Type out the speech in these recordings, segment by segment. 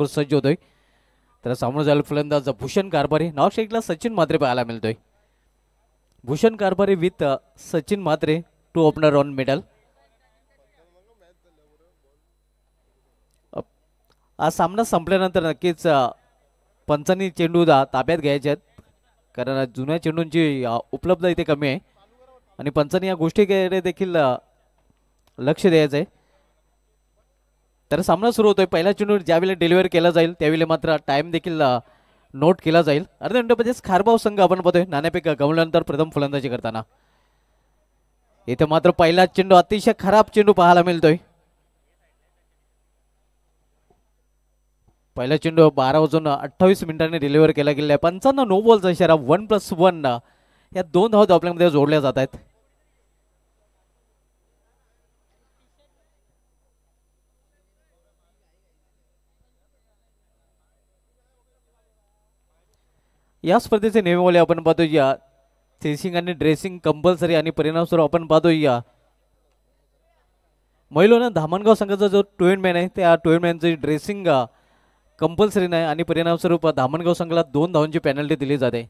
ठाकूर सज्ज होतोय. तर सामोरं झालं फलंदाज भूषण कारभारी. नॉक स्ट्राईकला सचिन म्हात्रे पाहायला मिळतोय. Bhushan Karbhari with Sachin Mhatre two opener on middle. आज सामना संपल्यानंतर नक्कीच पंचांनी चेंडू ताब्यात घ्यायचे आहेत, कारण जुन्या चेंडूंची उपलब्ध इथे कमी आहे आणि पंचांनी या गोष्टीकडे देखील लक्ष द्यायचं आहे. तर सामना सुरू होतोय. पहिला चेंडू ज्यावेळेला डिलिव्हर केला जाईल त्यावेळेला मात्र टाइम देखील नोट केला जाईल. अर्ध्या मिनिटामध्येच खारबाव संघ आपण पाहतोय नाणेफेक गमल्यानंतर प्रथम फलंदाजी करताना. इथे मात्र पहिला चेंडू अतिशय खराब चेंडू पाहायला मिळतोय. पहिला चेंडू 12:28 मिनिटांनी डिलिव्हर केला गेला आहे. पंचांना नो बॉलचा इशारा. 1+1 या 2 धावा धावपल्यामध्ये जोडल्या जात आहेत. या स्पर्धेचे नियमावली आपण पाहतो. या चेसिंग आणि ड्रेसिंग कंपल्सरी आणि परिणामस्वरूप आपण पाहतो या महिलांना धामणगाव संघाचा जो टोइनमॅन आहे त्या टोइनमॅनची ड्रेसिंग कंपल्सरी नाही आणि परिणामस्वरूप धामणगाव संघाला 2 धावांची पेनल्टी दिली जाते.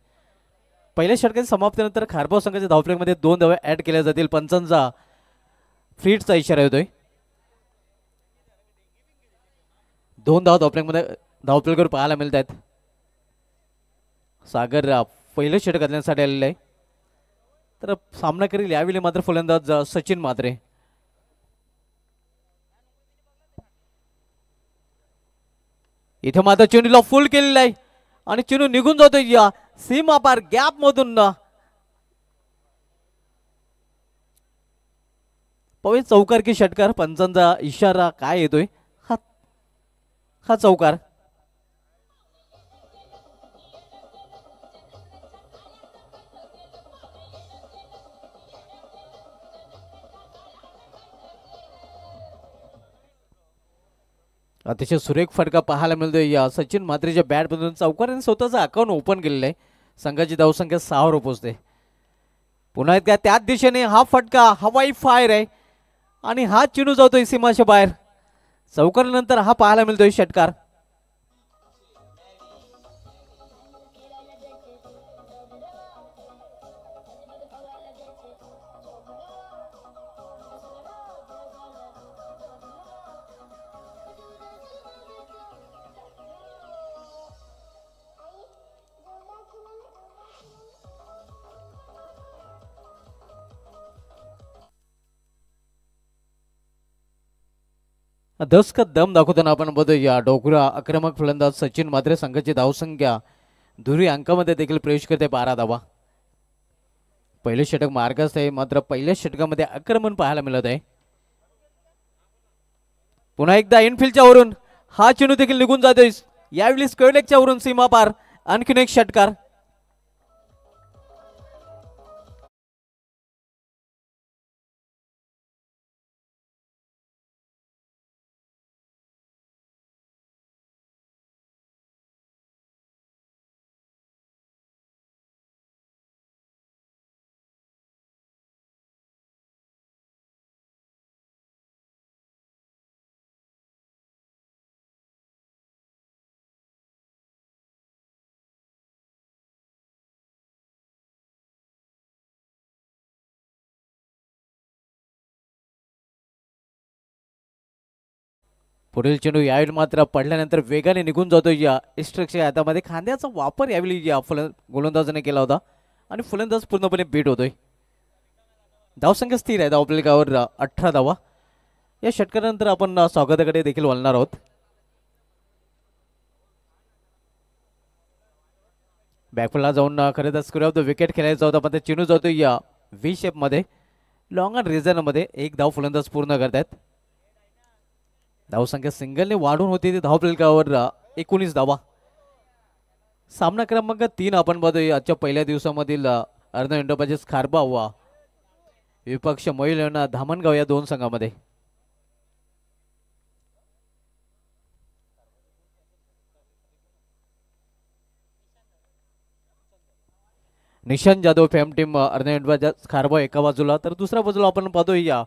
पहिल्या षटकाच्या समाप्तीनंतर खारबाव संघाच्या धावफलकामध्ये 2 धावा ऍड केल्या जातील. पंचांचा फ्रीटचा इशारा येतोय. 2 धावा धावफलकामध्ये धावफलकावर पाहायला मिळत आहेत. सागर पहिलं षटक घालण्यासाठी आलेलं आहे. तर सामना करील यावेळी मात्र फलंदाज सचिन म्हात्रे. इथे मात्र चेंडूला फुल केलेला आहे आणि चेंडू निघून जातोय या सीमा पार गॅप मधून. पवे चौकार की षटकार. पंचांचा इशारा काय येतोय? हा चौकार. अतिशय सुरेख फटका पाहायला मिळतोय या सचिन म्हात्रेच्या बॅटमधून. चौकाराने स्वतःचा अकाउंट ओपन केलेलं आहे. संघाची धावसंख्या 6 वर पोहोचते. पुन्हा एकदा त्याच दिशेने हा फटका हवाई फायर आहे आणि हा चेंडू जातोय सीमाच्या बाहेर. चौकारानंतर हा पाहायला मिळतोय षटकार. दस दम दाखवताना आपण बघतो या डोकरा आक्रमक फलंदाज सचिन म्हात्रे संघाची धावसंख्या दुरी अंकामध्ये देखील प्रवेश करते 12 धावा. पहिले षटक मार्गस्थ आहे, मात्र पहिल्या षटकामध्ये आक्रमण पाहायला मिळत आहे. पुन्हा एकदा इनफिल्डच्या वरून हा चेंडू देखील निघून जातोय. यावेळी स्क्वेअरलेगच्या वरून सीमा पार. आणखीन एक षटकार. पुढील चेंडू यावेळी मात्र पडल्यानंतर वेगाने निघून जातो या इस्ट्रक्च्या हातामध्ये. खांद्याचा वापर यावेळी या गोलंदाजाने केला होता आणि फलंदाज पूर्णपणे बीट होतोय. धावसंख्या स्थिर आहे. धावफलकावर 18 धावा. या षटकानंतर आपण स्वागताकडे देखील वळणार आहोत. बॅकफुलला जाऊन खरं तर स्क्वेअर ऑफ द विकेट खेळायचा होता, पण ते चेंडू जातो या व्ही शेप मध्ये. लॉंग अँड रिझन मध्ये 1 धाव फलंदाज पूर्ण करतात. धावसंख्या सिंगलने वाढून होती ती धावफलकावर 19 धावा. सामना क्रमांक 3 आपण बघतोय आजच्या पहिल्या दिवसामधील अर्ध इंडोबाजीस खारबाव विपक्ष महिलांना धामणगाव या 2 संघामध्ये. निशांत जाधव फॅम टीम अर्ध इंडोबाजीस खारबाव एका बाजूला, तर दुसऱ्या बाजूला आपण पाहतोय या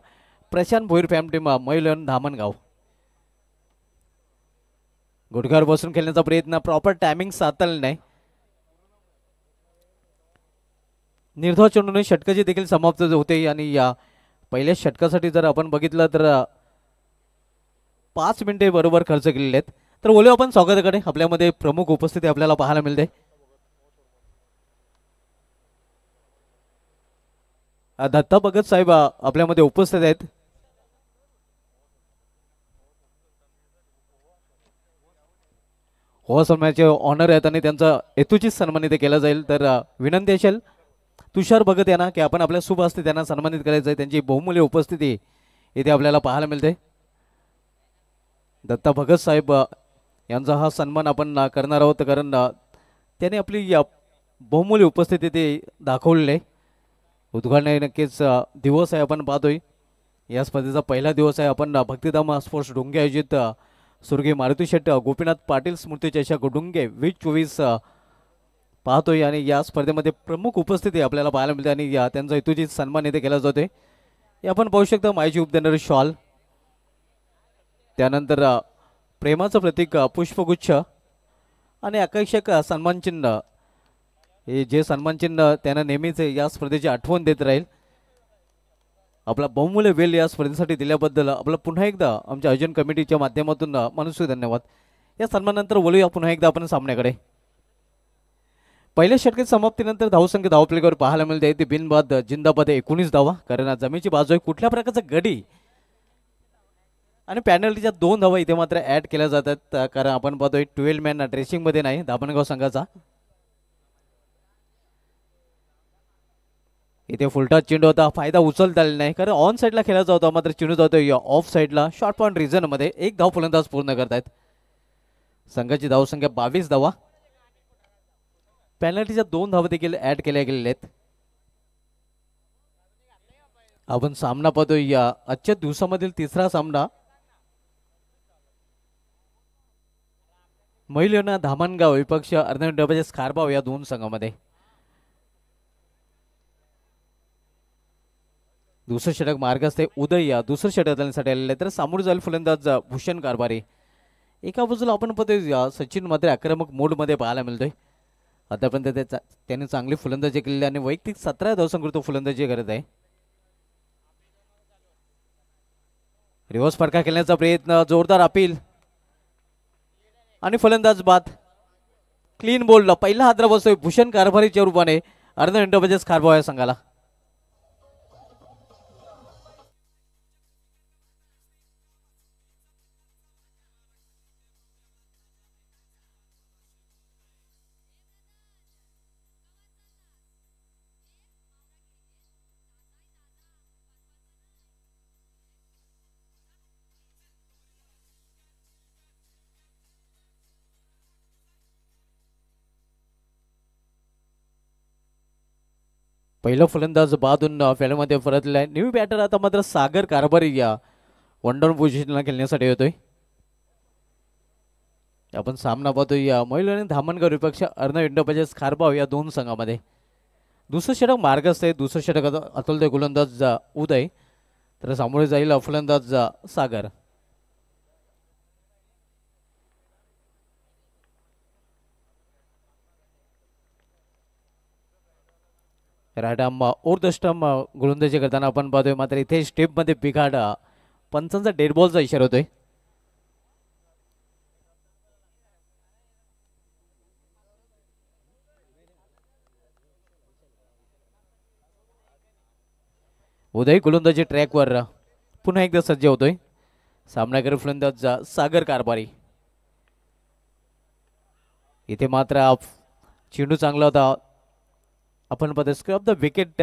प्रशांत भोईर फॅम टीम महिलन धामणगाव. गुडघ्यावर बसून खेळण्याचा प्रयत्न, प्रॉपर टायमिंग साधलेला नाही. निर्धाव चेंडूने षटकाची देखील समाप्त होते आणि या पहिल्या षटकासाठी जर आपण बघितलं तर 5 मिनिटे बरोबर खर्च केलेले आहेत. तर बोलू आपण स्वागताकडे. आपल्यामध्ये प्रमुख उपस्थिती आपल्याला पाहायला मिळते. दत्ता भगत साहेब आपल्यामध्ये उपस्थित आहेत. हो सन्मानाचे ऑनर आहेत आणि त्यांचा हेतूची सन्मान इथे केला जाईल. तर विनंती असेल तुषार भगत यांना की आपण आपल्या शुभ हस्ते त्यांना सन्मानित करायचं आहे. त्यांची बहुमूल्य उपस्थिती इथे आपल्याला पाहायला मिळते. दत्ता भगत साहेब यांचा हा सन्मान आपण करणार आहोत कारण त्याने आपली बहुमूल्य उपस्थिती ते दाखवलेली आहे. उद्घाटन नक्कीच दिवस आहे आपण पाहतोय. या स्पर्धेचा पहिला दिवस आहे. आपण भक्तिधाम स्पोर्ट्स डोंगे आयोजित स्वर्गीय मारुती शेट गोपीनाथ पाटील स्मृती चषक डोंगे 2024 पाहतोय आणि या स्पर्धेमध्ये प्रमुख उपस्थिती आपल्याला पाहायला मिळते आणि त्यांचा हेतूची सन्मान इथे केला जातोय. हे आपण पाहू शकता मायची उपदेणारी शॉल, त्यानंतर प्रेमाचं प्रतीक पुष्पगुच्छ आणि आकर्षक सन्मानचिन्ह. हे जे सन्मानचिन्ह त्यांना नेहमीच या स्पर्धेची आठवण देत राहील. आपला बहुमूल्य वेळ या स्पर्धेसाठी दिल्याबद्दल आपला पुन्हा एकदा आमच्या आयोजन कमिटीच्या माध्यमातून मनस्वी धन्यवाद. या सन्मानानंतर बोलूया पुन्हा एकदा आपण सामन्याकडे. पहिल्या षटकाच्या समाप्तीनंतर धावसंख्या धावपलीवर पाहायला मिळते ती बिनबाद जिंदाबाद 19 धावा. कारण जमीची बाजू आहे कुठल्या प्रकारचा गडी आणि पॅनल्टीच्या 2 धावा इथे मात्र ऍड केल्या जातात. कारण आपण पाहतोय 12 मॅन ड्रेसिंग मध्ये नाही धामणगाव संघाचा. इथे फुलटा चेंडू होता, फायदा उचलता आला नाही कारण ऑन साईडला खेळायचा होता. मात्र चेंडू जातोय ऑफ साईडला. शॉर्ट पॉईंट रिझन मध्ये 1 धाव फलंदाज पूर्ण करतायत. संघाची धावसंख्या 22 धावा. पॅनल्टीच्या 2 धावा देखील ऍड केल्या गेलेल्या आहेत. आपण सामना पाहतोय या आजच्या दिवसामधील तिसरा सामना महिलांना धामणगाव विपक्ष अर्धवेळ डबे खारबाव या 2 संघामध्ये. दुसरं षटक मार्ग असते उदय या दुसरं षटक साठी आलेले. तर सामोरे जाईल फलंदाज भूषण कारभारी. एका बाजूला आपण पाहतोय सचिन मात्र आक्रमक मोड मध्ये पाहायला मिळतोय. आतापर्यंत त्याने चांगली फलंदाजी केलेली आणि वैयक्तिक 17 धावसंख्येत फलंदाजी करत आहे. रिव्हर्स फटका खेळण्याचा प्रयत्न, जोरदार अपील आणि फलंदाज बाद. क्लीन बोलला पहिला हादरा बसतोय भूषण कारभारीच्या रूपाने अर्धवेळ खारबाव या संघाला. पहिला फलंदाज बादून फॅलमध्ये परतलेला आहे. न्यू बॅटर आता मात्र सागर कारभारी या वनडाऊन पोझिशनला खेळण्यासाठी येतोय. आपण सामना पाहतोय या महिला धामणगाव विपक्ष अर्धवेळ खारबाव या 2 संघामध्ये. दुसरं षटक मार्ग असते, दुसरं षटक अतुलते गोलंदाज उदय. तर सामोरे जाईल फलंदाज Sagar. Right arm over the stump गोलंदाजी करताना आपण पाहतोय मात्र इथे स्टेप मध्ये बिघाड. पंचांचा डेड बॉलचा इशारा होतोय. उदय गोलंदाजी ट्रॅकवर पुन्हा एकदा सज्ज होतोय. सामनाकर फलंदाज सागर कारभारी. इथे मात्र चेंडू चांगला होता. आपण पाहतो स्क्रब द विकेट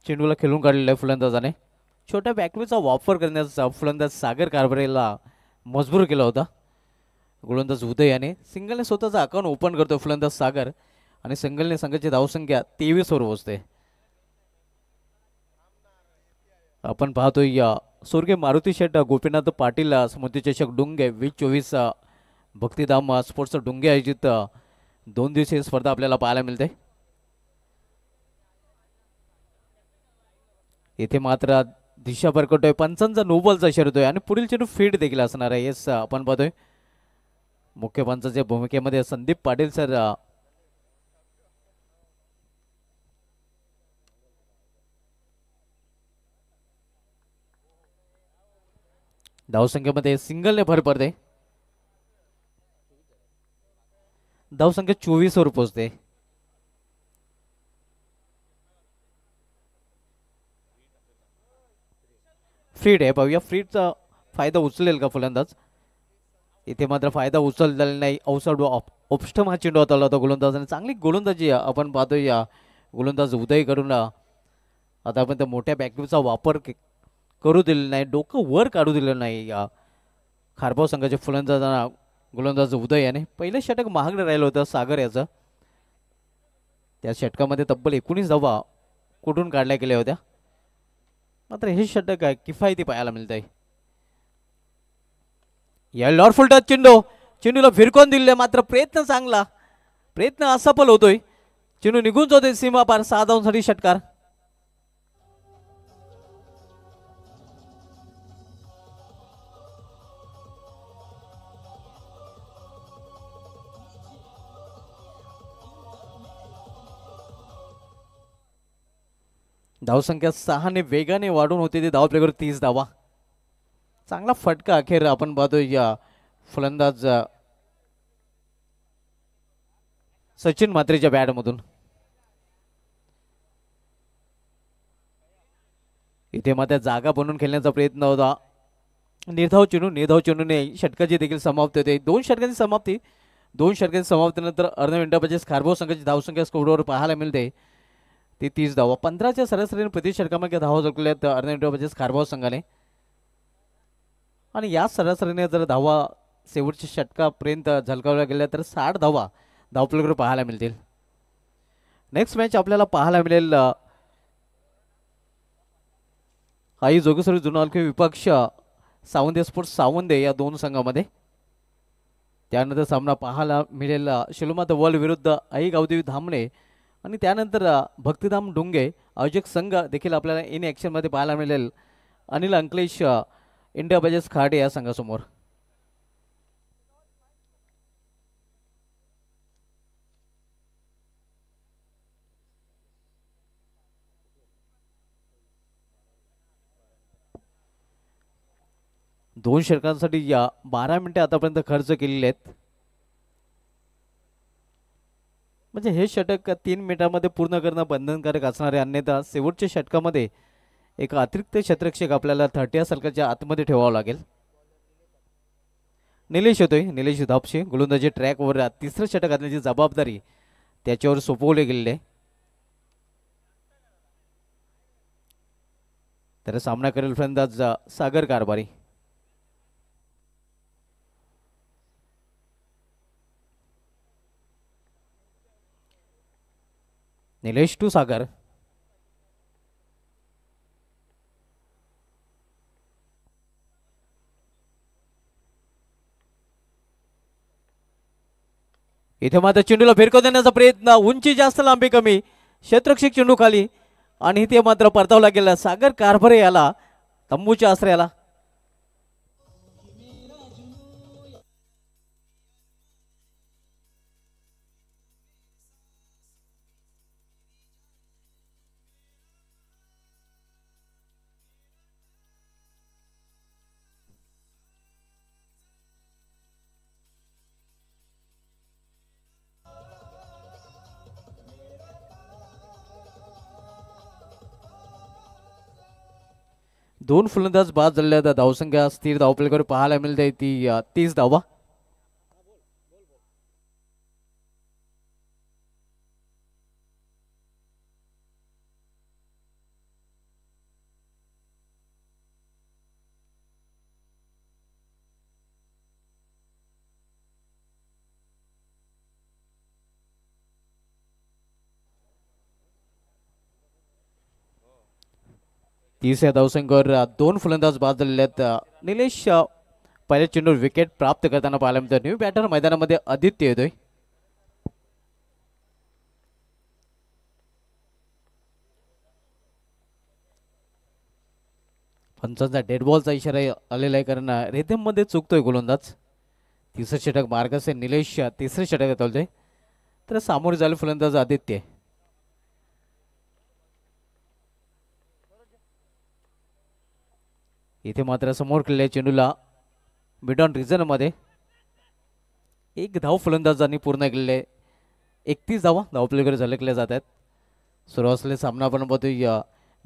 चेंडूला खेळून काढलेला आहे फलंदाजाने. छोट्या बॅकवेचा वापर करण्याचा फलंदाज सागर कारभारीला मजबूर केला होता. गोलंदाज उदय याने सिंगलने स्वतःचा अकाउंट ओपन करतो फलंदाज सागर आणि सिंगलने संघाची धावसंख्या 23 वर पोहोचते. आपण पाहतोय या स्वर्गीय मारुती शेट गोपीनाथ पाटील स्मृती चषक डोंगे 2024 भक्तिधाम स्पोर्ट्स डोंगे आयोजित 2 दिवसीय स्पर्धा आपल्याला पाहायला मिळते. इथे मात्र दिशा बरकटोय पंचांचा नोबलचा इशारा होतोय आणि पुढील चेंडू फीड देखील असणार आहे. येस आपण पाहतोय मुख्य पंचाच्या भूमिकेमध्ये संदीप पाटील सर धावसंख्येमध्ये सिंगलने भर पडते. धावसंख्या 24 वर पोहोचते. फ्रीड आहे, पाहूया फ्रीडचा फायदा उचलेल का फलंदाज. इथे मात्र फायदा उचललेला नाही. अवसर ऑप्स्टम हा चेंडू हाताळला होता गोलंदाजाने. चांगली गोलंदाजी आपण पाहतोय या गोलंदाज उदय करून आता आपण त्या मोठ्या बॅकचा वापर करू दिलेला नाही, डोकं वर काढू दिलेलं नाही या खारबाव संघाच्या फलंदाजांना. गोलंदाज उदय याने पहिलं षटक महागडं राहिलं होतं सागर याचं. त्या षटकामध्ये तब्बल 19 धावा कुठून काढल्या गेल्या होत्या. मात्र हे षटक आहे किफायती पाहायला मिळत आहे. या लॉर्ड टच चेंडू, चेंडूला फिरकून दिले मात्र प्रयत्न चांगला, प्रयत्न असफल होतोय. चेंडू निघून जातोय सीमा पार. 6 धावांसाठी षटकार. धावसंख्या 6 ने वेगाने वाढून होते. ते धाव प्लेवर 30 धावा. चांगला फटका अखेर आपण पाहतोय या फलंदाज सचिन म्हात्रेच्या बॅटमधून. इथे मात्र जागा बनवून खेळण्याचा प्रयत्न होता. निर्धाव चेंडूने षटकाची देखील समाप्ती होते. 2 षटकांची समाप्ती. 2 षटकांची समाप्तीनंतर अर्ध्या मिनिटामध्ये खारबाव संघाची धावसंख्या स्कोरवर पाहायला मिळते ती 30 धावा. 15च्या सरासरीने प्रति षटकामध्ये धावा झळकल्या आहेत अर्ध्या मिनिटामध्ये खारबाव संघाने. आणि या सरासरीने जर धावा शेवटच्या षटकापर्यंत झलकावल्या गेल्या तर 60 धावा धावपलकर पाहायला मिळतील. नेक्स्ट मॅच आपल्याला पाहायला मिळेल आई जोगेश्वरी जुनालखे विपक्ष सावंदे स्पोर्ट्स सावंदे या 2 संघामध्ये. त्यानंतर सामना पाहायला मिळेल शिलोमात वर्ल्ड विरुद्ध आई गावदेवी धामणे. आणि त्यानंतर भक्तिधाम डोंगे आयोजक संघ देखील आपल्याला इन ॲक्शनमध्ये पाहायला मिळेल अनिल अंकलेश इंडिया बजाज खाडे या संघासमोर. दोन षटकांसाठी या 12 मिनिटे आतापर्यंत खर्च केलेले आहेत. म्हणजे हे षटक 3 मिनिटांमध्ये पूर्ण करणं बंधनकारक असणार आहे. अन्यथा शेवटच्या षटकामध्ये एक अतिरिक्त क्षेत्ररक्षक आपल्याला 30 सर्कलच्या आतमध्ये ठेवावं लागेल. निलेश होतोय, निलेश धापशे गोलंदाजी ट्रॅकवर 3रं षटक घालण्याची जबाबदारी त्याच्यावर सोपवली गेलेली आहे. तर सामना करेल फलंदाज सागर कारभारी. निलेश टू सागर. इथे मात्र चेंडूला फिरकून देण्याचा प्रयत्न, उंची जास्त लांबी कमी, क्षेत्ररक्षक चेंडू खाली आणि ते मात्र परतावला गेला सागर कारभारे याला तंबूच्या आश्रयाला. दोन फलंदाज बाद झालेल्या धावसंख्या स्थिर धावपलकर पाहायला मिळते ती 30 धावा. तिसऱ्या धावसंख्येवर 2 फलंदाज बाद झालेले आहेत. निलेश पहिल्या चेंडूवर विकेट प्राप्त करताना पाहायला मिळतं. न्यू बॅटर मैदानामध्ये आदित्य येतोय. पंचांचा डेड बॉलचा इशारा आलेला आहे कारण रेथम मध्ये चुकतोय गोलंदाज. तिसरं षटक मार्गस आहे. निलेश तिसरे षटक हाताळतोय. तर सामोरे जायला फलंदाज आदित्य. इथे मात्र समोर केलेल्या चेंडूला मिड ऑन रिझन मध्ये एक धाव फलंदाजांनी पूर्ण केलेले. 31 धावा धावपलीकडे झलकल्या जात आहेत. सुरू असलेला सामना आपण बघतोय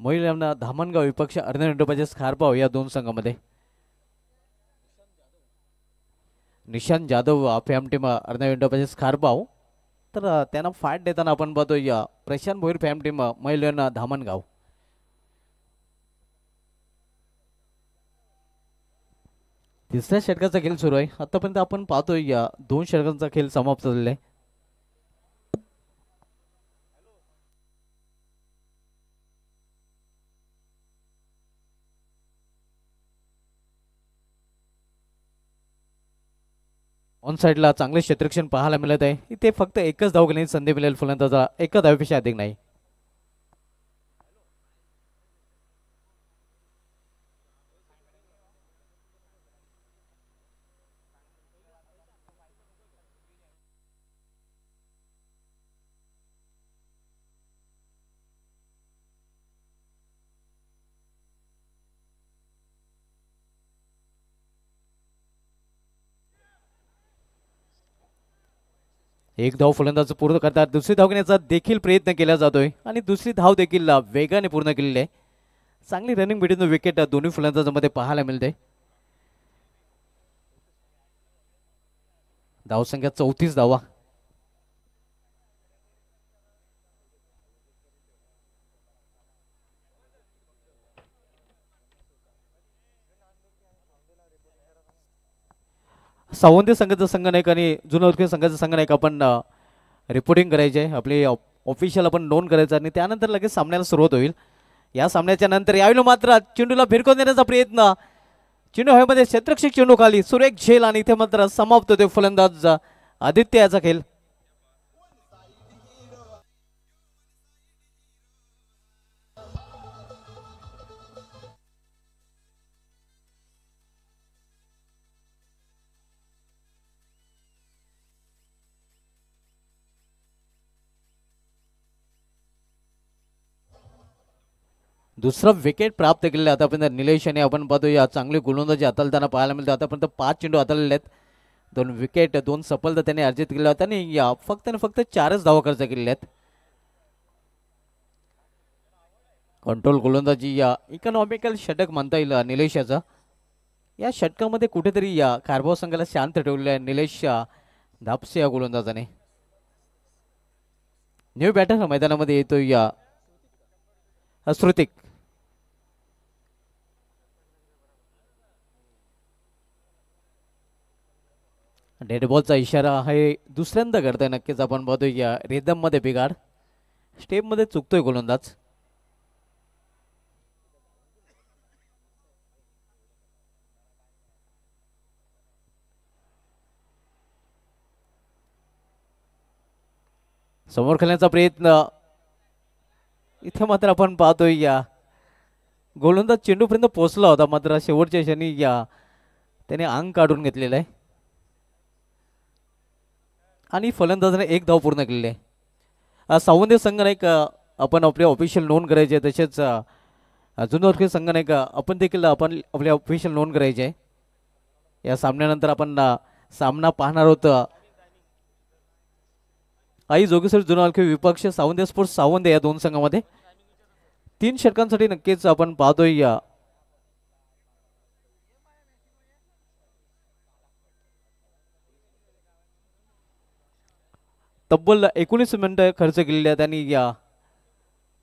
महिलांना धामणगाव विपक्ष अर्धा मिनिटोपाचे खारपाव या दोन संघामध्ये. निशांत जाधव फॅम टीम अर्धा मिनिटोपाचे खारपाव. तर त्यांना फाट देताना आपण बघतोय प्रशांत भोईर फॅम टीम महिलांना धामणगाव. तिसऱ्या षटकाचा खेळ सुरू आहे. आतापर्यंत आपण पाहतोय या 2 षटकांचा खेळ समाप्त झालेला आहे. ऑन साईडला चांगले क्षेत्ररक्षण पाहायला मिळत आहे. इथे फक्त एकच धाव घेण्याची संधी मिळेल फलंदाजाला, एका धावेपेक्षा अधिक नाही. एक धाव फलंदाज पूर्ण करतात. दुसरी धाव घेण्याचा देखील प्रयत्न केला जातोय आणि दुसरी धाव देखील वेगाने पूर्ण केलेली आहे. चांगली रनिंग बिटवीन विकेट दोन्ही फलंदाजांमध्ये पाहायला मिळते. धावसंख्या 34 धावा. सावंती संघाचा संघनायक आणि जुनोरखे संघाचा संघनायक आपण रिपोर्टिंग करायचे आहे. आपले ऑफिशियल आपण नोंद करायचं आणि त्यानंतर लगेच सामन्याला सुरुवात होईल. या सामन्याच्या नंतर यावेळी मात्र चेंडूला भिरकून देण्याचा प्रयत्न. चेंडू हवेमध्ये क्षेत्ररक्षक चेंडू खाली सुरेख झेल आणि इथे मात्र समाप्त होते फलंदाज आदित्य याचा खेळ. दुसरा विकेट प्राप्त केलेला आतापर्यंत निलेश आणि आपण पाहतो या चांगले गोलंदाजी हाताळताना पाहायला मिळतं. आतापर्यंत 5 चेंडू हाताळलेले आहेत. 2 विकेट 2 सफलता त्याने अर्जित केल्या होत्या आणि या फक्त आणि फक्त 4च धावा खर्च केलेल्या आहेत. कंट्रोल गोलंदाजी या इकॉनॉमिकल षटक म्हणता येईल निलेश याचा. या षटकामध्ये कुठेतरी या कारभाव संघाला शांत ठेवलेला आहे निलेश धापसे या गोलंदाजाने. न्यू बॅटर मैदानामध्ये येतो या श्रुतिक. डेड बॉलचा इशारा आहे दुसऱ्यांदा करताय. नक्कीच आपण बघतोय या रिदम मध्ये बिघाड. स्टेप मध्ये चुकतोय गोलंदाज. समोर खेळण्याचा प्रयत्न. इथे मात्र आपण पाहतोय या गोलंदाज चेंडूपर्यंत पोहोचला होता मात्र शेवटच्या क्षणी या त्याने अंग काढून घेतलेला आहे आणि फलंदाजाने एक धाव पूर्ण केलेली आहे. सावंत संघनायक आपण आपले ऑफिशियल नोंद करायचे. तसेच जुनोरखे संघनायक आपण देखील आपण आपले ऑफिशियल नोंद करायचे आहे. या सामन्यानंतर आपण सामना पाहणार आहोत. आई जोगेश्वर जुनोरखे विपक्ष सावंत स्पोर्ट्स सावंत या दोन संघामध्ये 3 षटकांसाठी नक्कीच आपण पाहतोय या तब्बल 19 मिनिटं खर्च केलेले आहेत आणि या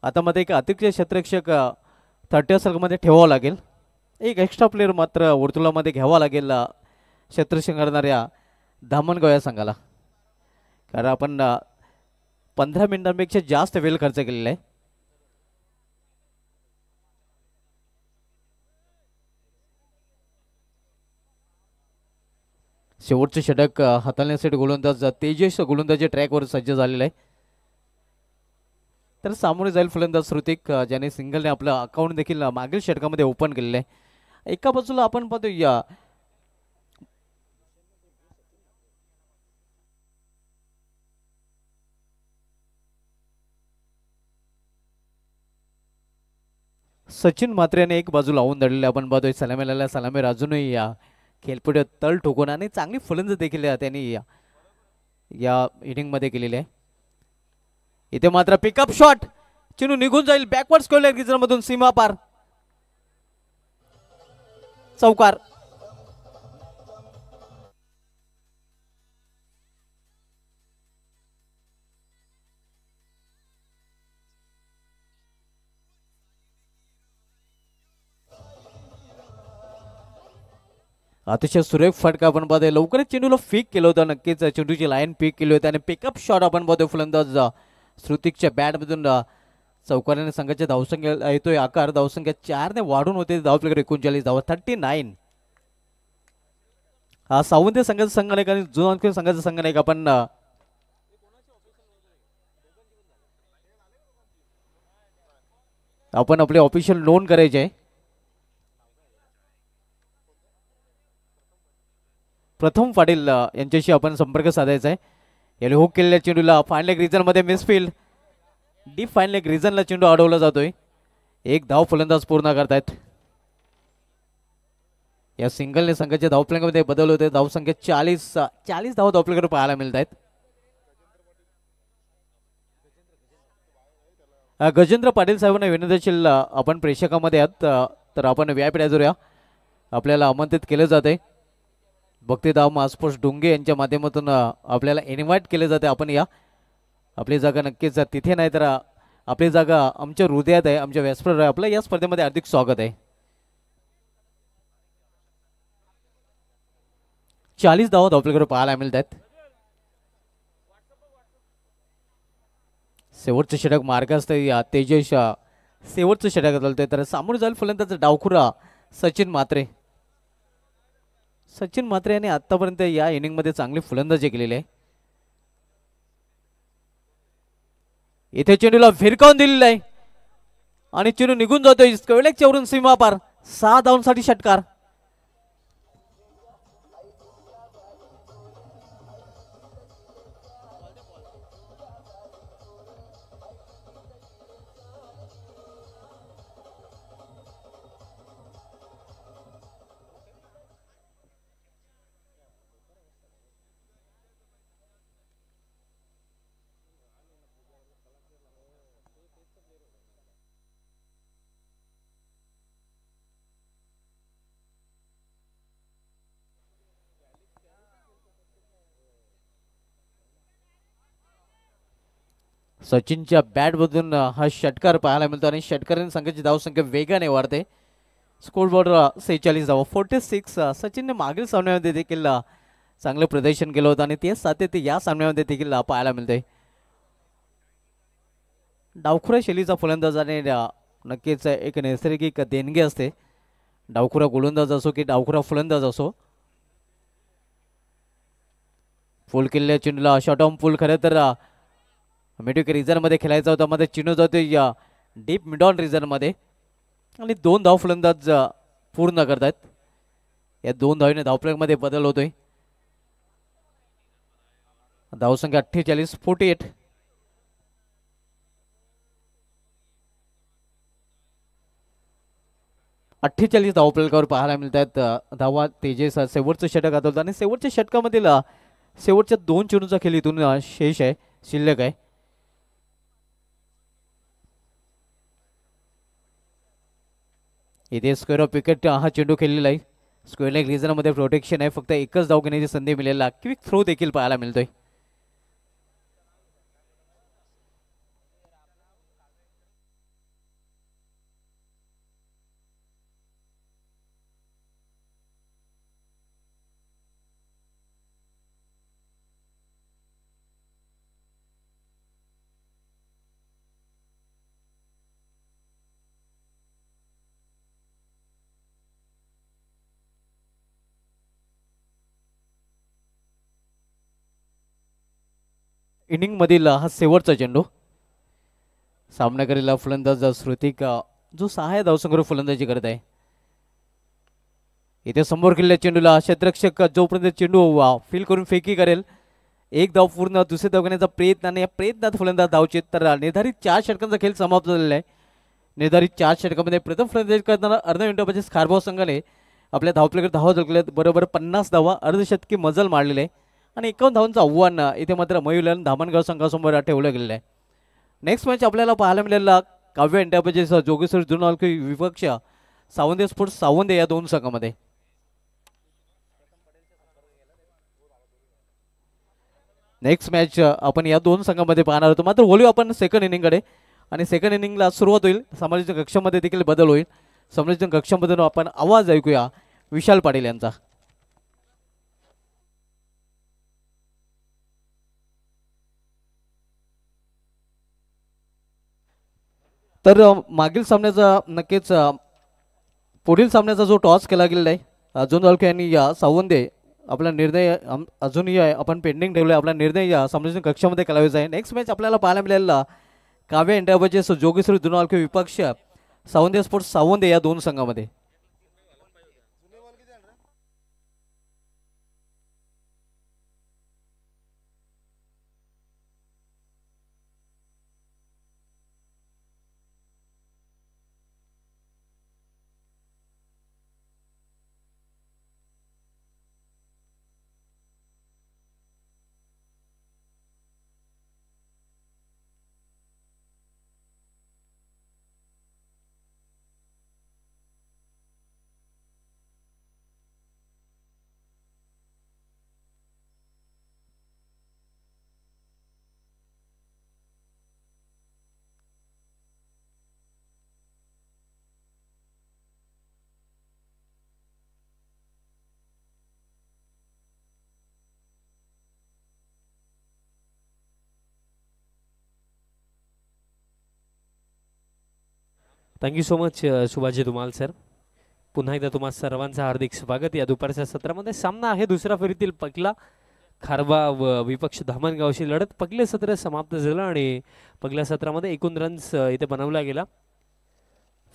आता मध्ये एक अतिरिक्त क्षेत्ररक्षक 30 सर्कलमध्ये ठेवावं लागेल. एक एक्स्ट्रा प्लेअर मात्र वर्तुळामध्ये घ्यावा लागेल क्षेत्ररक्षण करणाऱ्या धामणगाव या संघाला. कारण आपण 15 मिनिटांपेक्षा जास्त वेळ खर्च केलेला आहे. शेवटचे षटक हाताळण्यासाठी गोलंदाज तेजस गोलंदाजी ट्रॅकवर सज्ज झालेला आहे. तर सामोरे जाईल फलंदाज श्रुतिक ज्याने सिंगलने आपलं अकाउंट देखील मागील षटकामध्ये ओपन केलेलं आहे. एका बाजूला आपण पाहतो या सचिन म्हात्रे याने एक बाजू लावून धरलेली आपण पाहतोय. सलामीला सलामी राजूनही या खेळपट्टीवर तळ ठोकून आणि चांगली फलंदाजी देखील त्यांनी या इनिंग मध्ये केलेली आहे. इथे मात्र पिकअप शॉट चेंडू निघून जाईल बॅकवर्ड स्क्वेअर गिजर मधून सीमा पार चौकार. अतिशय सुरेख फटका आपण पाहतोय. लवकरच चेंडूला फिक केलं होतं. नक्कीच चेंडूची लाईन पिक केली होती आणि पिकअप शॉट आपण पाहतोय फलंदाज श्रुतिकच्या बॅटमधून चौकाराने संघाच्या धावसंख्या येतोय आकार. धावसंख्या 4 ने वाढून होते. धाव प्लेयर 39 धावा 39. हा सावंत संघाचा संघनायक आणि जुना संघाचा संघनायक आपण आपले ऑफिशियल नोंद करायचे आहे. प्रथम पाटील यांच्याशी आपण संपर्क साधायचा आहे. याने हुक केलेल्या चेंडूला फाईन लेग रिजन मध्ये मिसफील्ड. डीप फाईन लेग रिजनला चेंडू अडवला जातोय. एक धाव फलंदाज पूर्ण करतायत. या सिंगलने संघाच्या धावफलकामध्ये बदल होते. धावसंख्या 40 धाव धावफलकावर पाहायला मिळत आहेत. गजेंद्र पाटील साहेबांना विनंती आपण प्रेक्षकामध्ये आहात तर आपण व्यापीठ जोरूया. आपल्याला आमंत्रित केलं जाते. भक्तिधाम आसपास डोंगे यांच्या माध्यमातून आपल्याला इन्व्हाइट केले जाते. आपण या आपली जागा नक्कीच तिथे नाही तर आपली जागा आमच्या हृदयात आहे. आमच्या व्यासपीठावर आहे. आपलं या स्पर्धेमध्ये हार्दिक स्वागत आहे. 40 धावा धावफलकावर पाहायला मिळत आहेत. शेवटचं षटक मार्गास्त तेजस शेवटचं षटक चालतंय. तर सामोरं जाईल फलंदाज डावखुरा सचिन म्हात्रे. सचिन म्हात्रे यांनी आतापर्यंत या इनिंग मध्ये चांगली फलंदाजी केलेली आहे. इथे चेंडूला फिरकावून दिलेला आहे आणि चेंडू निघून जातोय स्क्वेअरलेगच्या वरून सीमा पार. 6 धावांसाठी षटकार. सचिनच्या बॅटमधून हा षटकार पाहायला मिळतो आणि षटकाराने संघाची धावसंख्या वेगाने वाढते. स्कोर बोर्ड 46 धावा 46. सचिनने मागील सामन्यामध्ये देखील चांगलं प्रदर्शन केलं होतं आणि तेच सातत्य या सामन्यामध्ये देखील पाहायला मिळते. डावखुरा शैलीचा फलंदाजाने नक्कीच एक नैसर्गिक देणगी असते. डावखुरा गोलंदाज असो की डावखुरा फलंदाज असो. फुल केलेल्या चेंडूला शॉर्ट ऑन फुल खरं तर मिडविकेट रिझन मध्ये खेळायचा होता. मध्ये चेंडू जातोय या डीप मिड ऑन रिझन मध्ये आणि 2 धाव फलंदाज पूर्ण करतात. या 2 धावीने धावफलकामध्ये बदल होतोय. धावसंख्या 48 48. 48 धावफलकावर पाहायला मिळत आहेत. धावा तेजस शेवटचं षटक आदवलं आणि शेवटच्या षटकामधील शेवटच्या 2 चेंडूचा खेळ इथून शेष आहे शिल्लक आहे. इथे स्क्वेअर ऑफ विकेट हा चेंडू खेळलेला आहे. स्क्वेअर लेग रिजन मध्ये प्रोटेक्शन आहे. फक्त एकच धाव घेण्याची संधी मिळेल. क्विक थ्रो देखील पाहायला मिळतोय. इनिंग मधील हा शेवटचा चेंडू. सामनाकरीला फलंदाज श्रुतिक जो 6 धावसंख्येवर फलंदाजी करत आहे. इथे समोर केलेल्या चेंडूला क्षेत्ररक्षक जोपर्यंत चेंडू फील करून फेकी करेल एक धाव पूर्ण. दुसरे धाव घेण्याचा प्रयत्न आणि या प्रयत्नात फलंदाज धावचेत तर निर्धारित 4 षटकांचा खेळ समाप्त झालेला आहे. निर्धारित 4 षटकामध्ये प्रथम फलंदाजी करणारा अर्धविंडोबाच्या खारबाव संघाने आपल्या धावपलीकडे धावा झळकल्या बरोबर 50 धावा अर्धशतकी मजल मारलेले आहे आणि 51 धावांचं आव्हान इथे मात्र मयूरलाल धामणगाव संघासमोर ठेवलं गेलेलं आहे. नेक्स्ट मॅच आपल्याला पाहायला मिळालेला काव्य एंटरप्राइजेस जोगेश्वर जुनालकी विपक्ष सावंदे स्पोर्ट्स सावंदे या दोन संघामध्ये. नेक्स्ट मॅच आपण या दोन संघामध्ये पाहणार होतो. मात्र बोलूया आपण सेकंड इनिंगकडे आणि सेकंड इनिंगला सुरुवात होईल. समालोचन कक्षामध्ये देखील बदल होईल. समालोचन कक्षामधून आपण आवाज ऐकूया विशाल पाटील यांचा. तर मागील सामन्याचा नक्कीच पुढील सामन्याचा जो टॉस केला गेलेला आहे अर्जुन जालके यांनी या सावंदे आपला निर्णय अजूनही आपण पेंडिंग ठेवला आहे. आपला निर्णय या समालोचन कक्षामध्ये करायचा आहे. नेक्स्ट मॅच आपल्याला पाहायला मिळालेला काव्य एंटरप्राइजेस जोगेश्वर जुनालके विपक्ष सावंदे स्पोर्ट्स सावंदे या दोन संघामध्ये. Thank you so much Subhaji Dhumal sir. पुन्हा एकदा तुम्हा सर्वांचं हार्दिक स्वागत. या दुपारच्या सत्रामध्ये सामना आहे दुसऱ्या फेरीतील पगला खारबा व विपक्ष धामणगावशी लढत. पगले सत्र समाप्त झालं आणि पगल्या सत्रामध्ये एकूण रन्स इथे बनवला गेला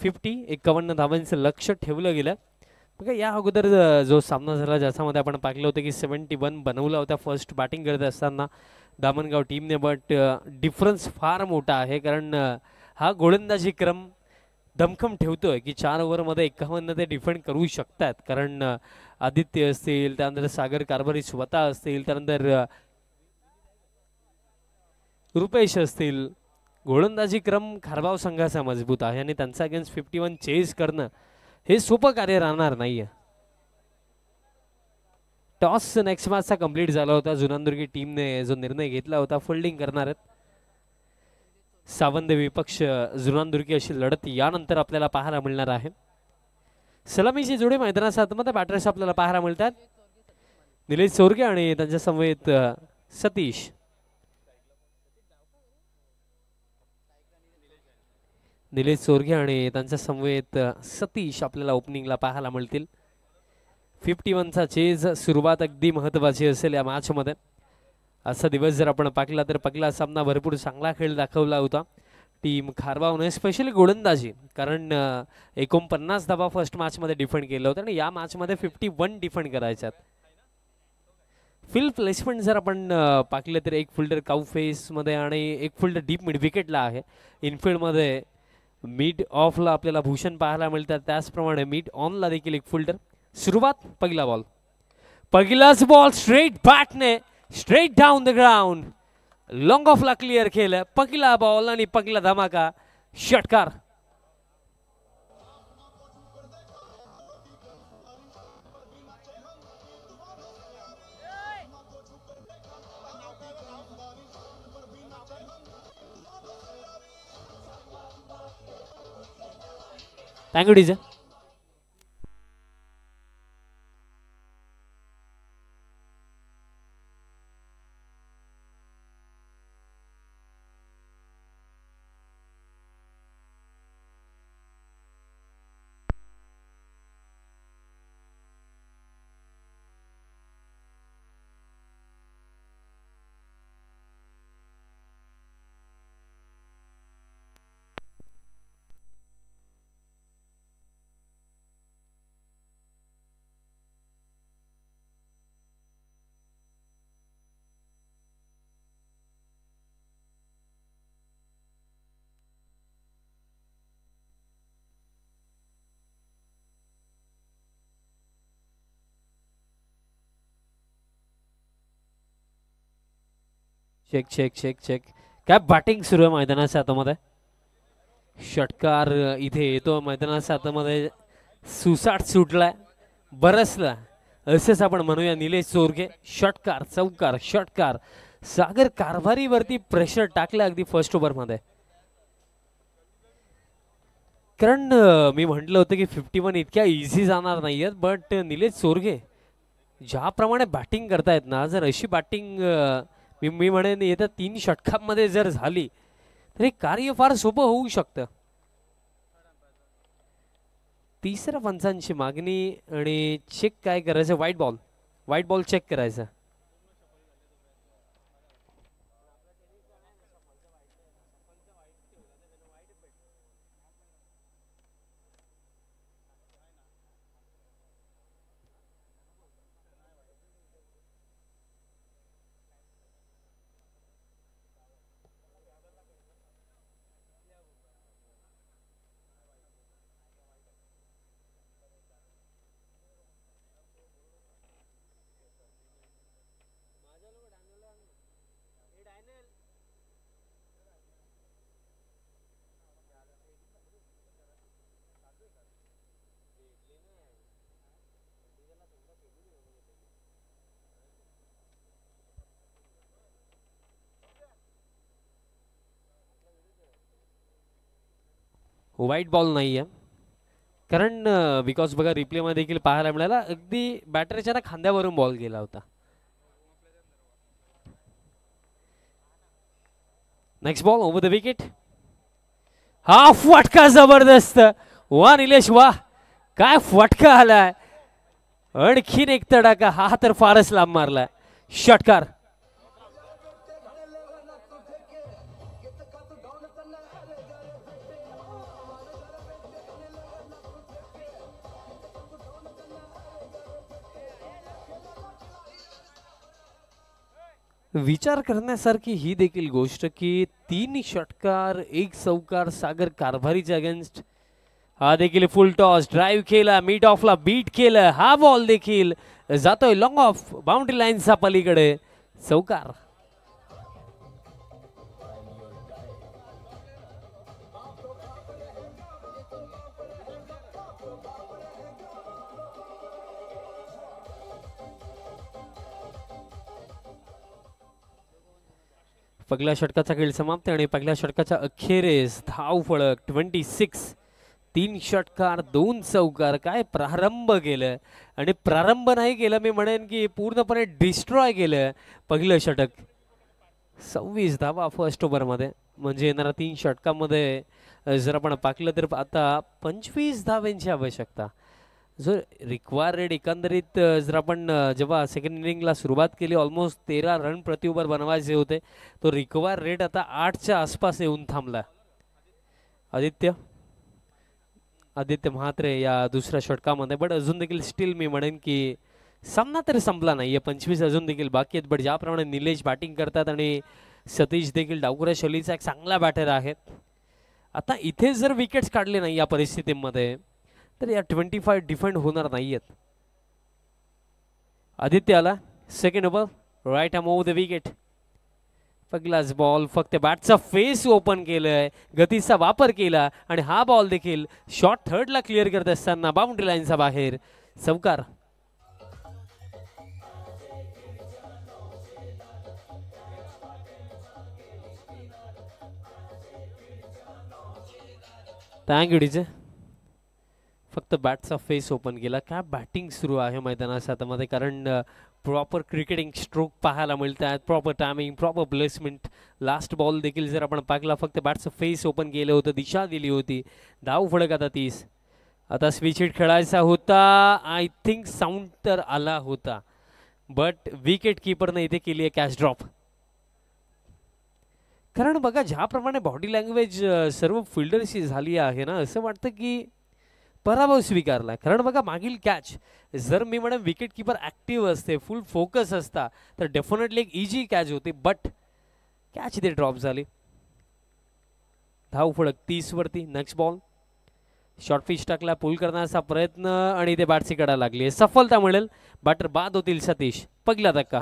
51 धावांचं लक्ष ठेवलं गेलं. बघा या अगोदर जो सामना झाला ज्याच्यामध्ये आपण पाहिलं होतं की 71 बनवला होता फर्स्ट बॅटिंग करत असताना धामणगाव टीमने. बट डिफरन्स फार मोठा आहे कारण हा गोलंदाजी क्रम दमखम ठेवतोय की 4 ओव्हरमध्ये 51 ते डिफेंड करू शकतात. कारण आदित्य असतील त्यानंतर सागर कारभारी स्वतः असतील त्यानंतर रुपेश असतील. गोलंदाजी क्रम खारबाव संघाचा मजबूत आहे आणि त्यांचा अगेन्स्ट 51 चेस करणं हे सोपं कार्य राहणार नाहीये. टॉस नेक्स्ट मॅचचा कंप्लीट झाला होता. जुनानदुर्गी टीमने जो निर्णय घेतला होता फिल्डिंग करणार आहेत सावंदे विपक्ष जुनानदुर्गी अशी लढत यानंतर आपल्याला पाहायला मिळणार आहे. सलामीची जोडी मैदानाच्या आतमध्ये बॅटर्स आपल्याला पाहायला मिळतात. निलेश चोरगे आणि त्यांच्या समवेत सतीश. निलेश चोरगे आणि त्यांच्या समवेत सतीश आपल्याला ओपनिंगला पाहायला मिळतील. 51चा चेज सुरुवात अगदी महत्त्वाची असेल या मॅचमध्ये. असा दिवस जर आपण पाहिला तर पहिला सामना भरपूर चांगला खेळ दाखवला होता टीम खारबावने स्पेशली गोलंदाजी. कारण 49 धावा फर्स्ट मॅचमध्ये डिफेंड केलं होतं आणि या मॅचमध्ये 51 डिफेंड करायच्यात. फील्ड प्लेसमेंट जर आपण पाहिलं तर एक फिल्डर काऊ फेसमध्ये आणि एक फिल्डर डीप मिड विकेटला आहे. इनफिल्डमध्ये मिड ऑफला आपल्याला भूषण पाहायला मिळतात. त्याचप्रमाणे मिड ऑनला देखील एक फिल्डर. सुरुवात पहिला बॉल. पहिलाच बॉल स्ट्रेट बॅटने straight down the ground long ऑफला क्लिअर केलं. पहिला बॉल आणि पहिला धमाका षटकार. Thank you DJ. Check check check check. काय बॅटिंग सुरू आहे मैदानाच्या हातामध्ये. षटकार इथे येतो मैदानाच्या हातामध्ये. सुसाट सुटलाय, बरसला असंच आपण म्हणूया. निलेश चोरगे षटकार, चौकार, षटकार. सागर कारभारीवरती प्रेशर टाकलं अगदी फर्स्ट ओव्हरमध्ये. कारण मी म्हटलं होतं की 51 इतक्या इझी जाणार नाहीयेत, बट निलेश चोरगे ज्याप्रमाणे बॅटिंग करतायत ना, जर अशी बॅटिंग मी म्हणेन येत्या 3 षटकांमध्ये जर झाली तर हे कार्य फार सोपं होऊ शकतं. तिसऱ्या पंचांची मागणी आणि चेक काय करायचं. व्हाईट बॉल चेक करायचा. व्हाईट बॉल नाही आहे, कारण बिकॉज बघा रिप्लेमध्ये देखील पाहायला मिळाला अगदी बॅटरच्या ना खांद्यावरून बॉल गेला होता. Next ball over the wicket. हा फटका जबरदस्त. वा निलेश वा, काय फटका आलाय. आणखीन एक तडाखा. हा तर फारच लांब मारलाय. षटकार. विचार करण्यासारखी ही देखील गोष्ट की 3 षटकार 1 चौकार सागर कारभारीच्या अगेन्स्ट. हा देखील फुल टॉस ड्राइव्ह केला, मिड ऑफला बीट केलं. हा बॉल देखील जातोय लॉंग ऑफ बाउंड्री लाईनच्या पलीकडे. चौकार. पहिल्या षटकाचा खेळ समाप्त आणि पहिल्या षटकाच्या अखेरीस धाव फलक 26. 3 षटकार 2 चौकार. काय प्रारंभ केलं आणि प्रारंभ नाही केलं, मी म्हणेन की पूर्णपणे डिस्ट्रॉय केलं पहिलं षटक. 26 धावा फर्स्ट ओव्हरमध्ये. म्हणजे येणाऱ्या 3 षटकांमध्ये जर आपण पाहिलं तर आता 25 धावांची आवश्यकता. जो रिक्वायर रेट एकंदरीत जर आपण जेव्हा सेकंड इनिंगला सुरुवात केली ऑलमोस्ट 13 रन प्रति ओव्हर बनवायचे होते, तो रिक्वायर रेट आता 8च्या आसपास येऊन थांबला. आदित्य म्हात्रे या दुसऱ्या षटकामध्ये. बट अजून देखील स्टील मी म्हणेन की सामना तरी संपला नाहीये. 25 अजून देखील बाकी आहेत. बट ज्याप्रमाणे निलेश बॅटिंग करतात आणि सतीश देखील डावखुऱ्या शैलीचा एक चांगला बॅटर आहे. आता इथे जर विकेट्स काढले नाही या परिस्थितीमध्ये तर या 25 डिफेंड होणार नाहीयेत. आदित्य आला second over. Right arm over the wicket. पहिलाच बॉल फक्त बॅटचा फेस ओपन केलंय, गतीचा वापर केला आणि हा बॉल देखील शॉर्ट थर्डला क्लिअर करत असताना बाउंड्री लाईनचा बाहेर. चौकार. Thank you DJ. फक्त बॅटचा फेस ओपन केला. काय बॅटिंग सुरू आहे मैदानाच्या हातामध्ये, कारण प्रॉपर क्रिकेटिंग स्ट्रोक पाहायला मिळतात, proper timing, proper placement. Last ball देखील जर आपण पाहिला फक्त बॅटचं फेस ओपन केलं होतं, दिशा दिली होती. धाव फलक आता 30. आता स्विच हिट खेळायचा होता. आय थिंक साऊंड तर आला होता, बट विकेट किपरने इथे केली आहे कॅच ड्रॉप. कारण बघा ज्याप्रमाणे बॉडी लँग्वेज सर्व फिल्डर्सची झाली आहे ना, असं वाटतं की पराभव स्वीकारला. कारण बघा मागील कॅच जर मी म्हणेन विकेट किपर ऍक्टिव्ह असते, फुल फोकस असता, तर डेफिनेटली एक इझी कॅच होती. बट कॅच इथे ड्रॉप झाली. धाव फलक 30 वरती. नेक्स्ट बॉल शॉर्ट पिच टाकला, पुल करण्याचा प्रयत्न आणि इथे बॅटची कडा लागली. सफलता मिळेल, बॅटर बाद होतील सतीश. पहिला धक्का.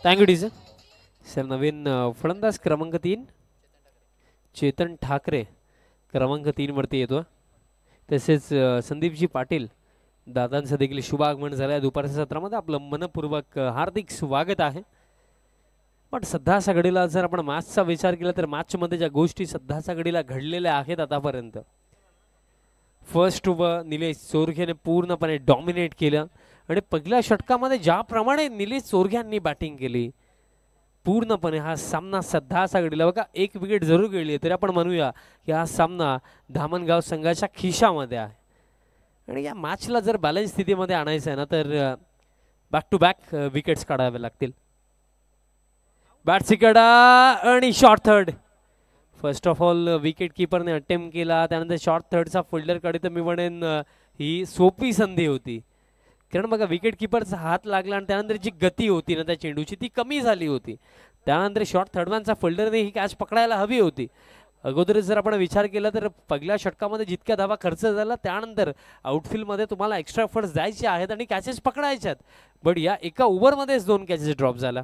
Thank you D sir. नवीन फलंदाज क्रमांक 3 चेतन ठाकरे क्रमांक 3 वरती येतो. तसेच संदीपजी पाटील दादांचं देखील शुभ आगमन झालं आहे दुपारच्या सत्रामध्ये. आपलं मनपूर्वक हार्दिक स्वागत आहे. पण सध्याच्या घडीला जर आपण मॅचचा विचार केला तर मॅचमध्ये ज्या गोष्टी सध्याच्या घडीला घडलेल्या आहेत आतापर्यंत, फर्स्ट ओव्हर निलेश चोरघेने पूर्णपणे डॉमिनेट केलं आणि पहिल्या षटकामध्ये ज्याप्रमाणे निलेश चोरघ्यांनी बॅटिंग केली पूर्णपणे हा सामना सध्याच्या घडीला बघा एक विकेट जरूर गेली तरी आपण म्हणूया की हा सामना धामणगाव संघाच्या खिशामध्ये आहे. आणि या मॅचला जर बॅलन्स स्थितीमध्ये आणायचं आहे ना तर बॅक टू बॅक विकेट्स काढावे लागतील. बॅट कडा आणि short third. First of all wicket किपरने अटेम्प्ट केला, त्यानंतर शॉर्ट थर्डचा फिल्डरकडे तर मी म्हणेन ही सोपी संधी होती. कारण बघा विकेट किपरचा हात लागला आणि त्यानंतर जी गती होती ना त्या चेंडूची ती कमी झाली होती. त्यानंतर शॉर्ट थर्डमॅनचा फिल्डरने ही कॅच पकडायला हवी होती. अगोदर जर आपण विचार केला तर पहिल्या षटकामध्ये जितक्या धावा खर्च झाला त्यानंतर आउटफील्डमध्ये तुम्हाला एक्स्ट्रा एफर्ट्स द्यायचे आहेत आणि कॅचेस पकडायच्यात. बट या एका ओव्हरमध्येच 2 कॅचेस ड्रॉप झाला.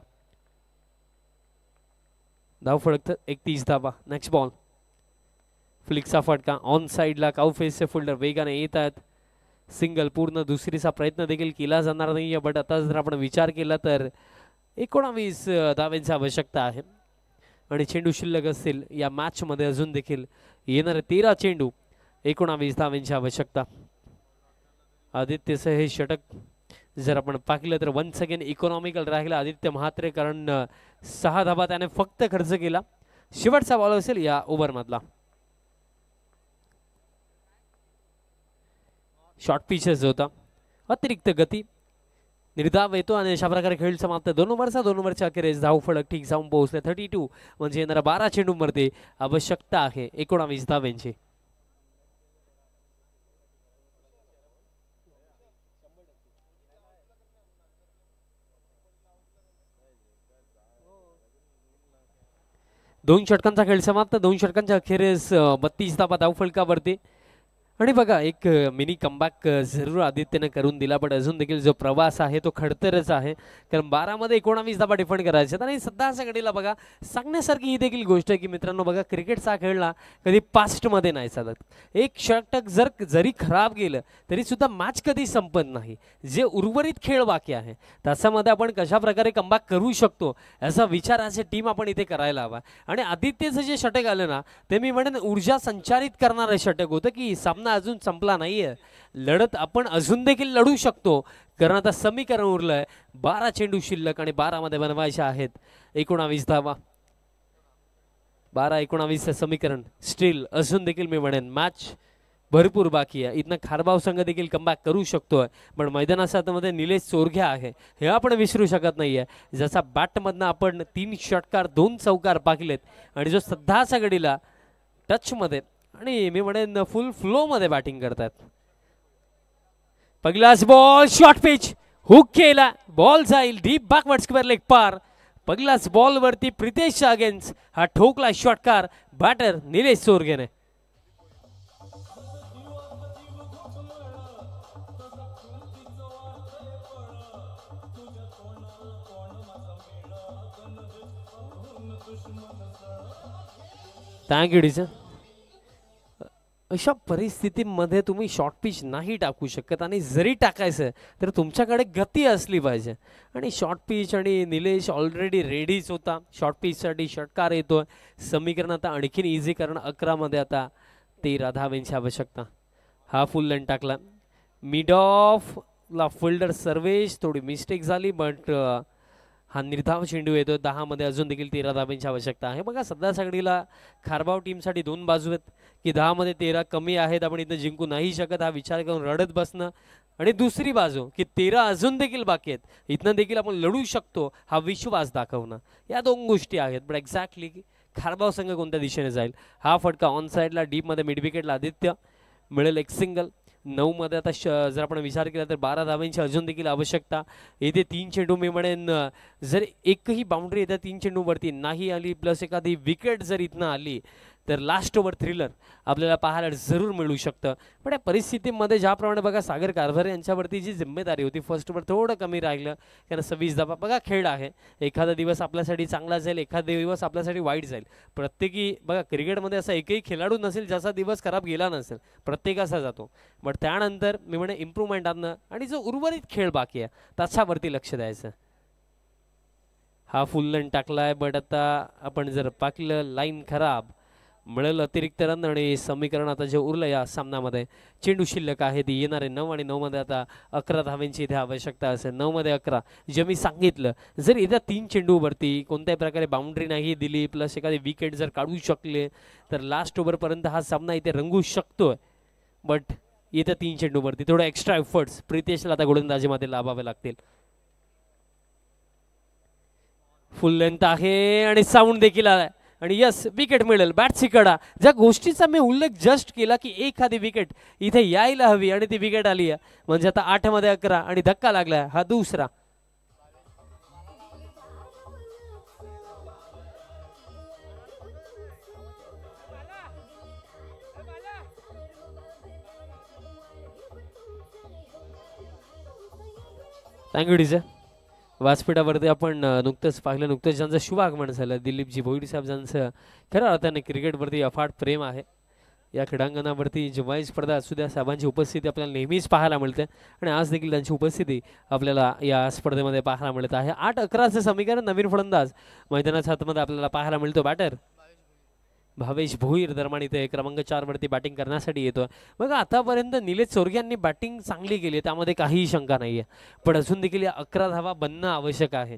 धाव फळकत 31 धावा. नेक्स्ट बॉल फ्लिकचा फटका ऑन साइडला काऊ फेसचे फिल्डर वेगाने येत आहेत. सिंगल पूर्ण दुसरीचा प्रयत्न देखील केला जाणार नाही. बट आता जर आपण विचार केला तर 19 धावांची आवश्यकता आहे आणि चेंडू शिल्लक असतील या मॅच मध्ये अजून देखील येणारे 13 चेंडू 19 धावांची आवश्यकता. आदित्यचं हे षटक जर आपण पाहिलं तर वन्स अगेन इकॉनॉमिकल राहिला आदित्य म्हात्रे, कारण 6 धावा त्याने फक्त खर्च केला. शेवटचा बॉल असेल या ओव्हर मधला. शॉर्ट पिचेस होता, अतिरिक्त गती, निर्धाव येतो आणि अशा प्रकारे खेळ समाप्त. 2 ओव्हरच्या अखेरीस धाव फलक ठीक जाऊन पोहोचले 32. म्हणजे येणाऱ्या 12 चेंडूंमध्ये आवश्यकता आहे 19 धावांची. दोन षटकांचा खेळ समाप्त. 2 षटकांच्या अखेरीस 32 धावा धाव फलकावरती. आणि बघा एक मिनी कमबॅक जरूर आदित्यने करून दिला, पण अजून देखील जो प्रवास आहे तो खडतरच आहे. कारण 12 मध्ये 19 धावा डिफेंड करायचे. आणि सध्याच्या घडीला बघा सांगण्यासारखी ही देखील गोष्ट आहे की मित्रांनो बघा क्रिकेटचा खेळला कधी पास्ट मध्ये नाही चालत. एक षटक जरी खराब गेलं तरी सुद्धा मॅच कधी संपत नाही. जे उर्वरित खेळ बाकी आहे त्याच्यामध्ये आपण कशा प्रकारे कमबॅक करू शकतो याचा विचार आज टीम आपण इथे करायला हवा. आणि आदित्यचं जे षटक आलं ना ते मी म्हणेन ऊर्जा संचारित करणारं षटक होतं की सामना अजून संपला नाहीये, लढत आपण अजून देखील लढू शकतो. कारण आता समीकरण उरलंय 12 चेंडू शिल्लक आणि 12 मध्ये बनवायचे आहेत 19 धावा. 12-19 समीकरण स्टील अजून देखील मी म्हणेन मॅच भरपूर बाकी आहे. इथनं खारबाव संघ देखील कमबॅक करू शकतोय, पण मैदानाच्या आतमध्ये निलेश चोरघे आहे हे आपण विसरू शकत नाहीये. जसा बॅटमधनं आपण 3 षटकार 2 चौकार पाहिलेत आणि जो सध्याच्या घडीला टच मध्ये आणि मी म्हणेन फुल फ्लो मध्ये बॅटिंग करतात. पहिलाच बॉल शॉर्ट पिच हुक केला, बॉल जाईल डीप बॅकवर्ड स्क्वेअर लेग पार. पहिलाच बॉल वरती प्रितेशच्या अगेन्स्ट हा ठोकला षटकार बॅटर निलेश चोरघेने. Thank you D sir. अशा परिस्थितीमध्ये तुम्ही शॉर्ट पिच नाही टाकू शकत आणि जरी टाकायचं तर तुमच्याकडे गती असली पाहिजे. आणि शॉर्ट पिच आणि निलेश ऑलरेडी रेडीच होता. शॉर्ट पिचसाठी षटकार येतोय. समीकरण आता आणखीन इझी कारण 11 मध्ये आता 13 धावांची आवश्यकता. हा फुल लाईन टाकला, मिड ऑफ ला फिल्डर सर्वेश थोडी मिस्टेक झाली, बट हा निर्धाव चेंडू येतो 10 मध्ये अजून देखील 13 धावांची आवश्यकता आहे. बघा सध्या सगळीला खारबाव टीमसाठी 2 बाजू आहेत की 10 मध्ये 13 कमी आहेत, आपण इथं जिंकू नाही शकत हा विचार करून रडत बसणं. आणि दुसरी बाजू की 13 अजून देखील बाकी आहेत, इथनं देखील आपण लढू शकतो हा विश्वास दाखवणं. या 2 गोष्टी आहेत. पण एक्झॅक्टली खारबाव संघ कोणत्या दिशेने जाईल. हा फटका ऑन साइडला डीप मध्ये मिड विकेटला आदित्य मिळेल एक सिंगल. 9 मध्ये आता जर आपण विचार केला तर 12 धावांची अजून देखील आवश्यकता. येथे 3 चेंडू मी म्हणेन जर एकही बाउंड्री येत्या 3 चेंडूवरती नाही आली प्लस एखादी विकेट जर इथनं आली तर लास्ट ओव्हर थ्रिलर आपल्याला पाहायला जरूर मिळू शकतं. पण या परिस्थितीमध्ये ज्याप्रमाणे बघा सागर कारभारे यांच्यावरती जी जिम्मेदारी होती, फर्स्ट ओव्हर थोडं कमी राहिलं कारण 26 धावा. बघा खेळ आहे, एखादा दिवस आपल्यासाठी चांगला जाईल, एखादा दिवस आपल्यासाठी वाईट जाईल. प्रत्येकी बघा क्रिकेटमध्ये असा एकही खेळाडू नसेल ज्याचा दिवस खराब गेला नसेल, प्रत्येकाचा जातो. बट त्यानंतर मी म्हणे इम्प्रूव्हमेंट आणणं आणि जो उर्वरित खेळ बाकी आहे त्याच्यावरती लक्ष द्यायचं. हा फुल लाईन टाकलाय, बट आता आपण जर पाकलं लाईन खराब, मिळेल अतिरिक्त रन आणि समीकरण आता जे उरलं या सामन्यामध्ये. चेंडू शिल्लक आहे ती येणारे 9 आणि 9 मध्ये आता 11 धाव्यांची इथे आवश्यकता असेल. 9 मध्ये 11 जे मी सांगितलं, जर येत्या 3 चेंडूवरती कोणत्याही प्रकारे बाउंड्री नाही दिली प्लस एखादी विकेट जर काढू शकले तर लास्ट ओव्हरपर्यंत हा सामना इथे रंगू शकतोय. बट येत्या 3 चेंडूवरती थोडं एक्स्ट्रा एफर्ट्स प्रितेशला आता गोलंदाजीमध्ये लाभावे लागतील. फुल लेंथ आहे आणि साऊंड देखील आलाय आणि यस विकेट मिळेल. बॅट्सची कडा, ज्या गोष्टीचा मी उल्लेख जस्ट केला की एखादी विकेट इथे यायला हवी आणि ती विकेट आली आहे, म्हणजे आता 8 मध्ये 11 आणि धक्का लागलाय हा दुसरा. Thank you DJ. व्यासपीठावरती आपण नुकतंच पाहिलं, नुकतंच ज्यांचं शुभागमन झालं दिलीपजी भोईर साहेब, ज्यांचं खऱ्या अर्थाने क्रिकेटवरती अफाट प्रेम आहे. या क्रीडांगणावरती जेव्हाही स्पर्धा असू द्या साहेबांची उपस्थिती आपल्याला नेहमीच पाहायला मिळते आणि आज देखील त्यांची उपस्थिती आपल्याला या स्पर्धेमध्ये पाहायला मिळत आहे. 8-11चं समीकरण, नवीन फलंदाज मैदानाच्या हातमध्ये आपल्याला पाहायला मिळतो. बॅटर भावेश भोईर दरम्यान इथे क्रमांक 4 वरती बॅटिंग करण्यासाठी येतो. बघा आतापर्यंत निलेश चोरगे यांनी बॅटिंग चांगली केली, त्यामध्ये काहीही शंका नाही आहे. पण अजून देखील या 11 धावा बनणं आवश्यक आहे,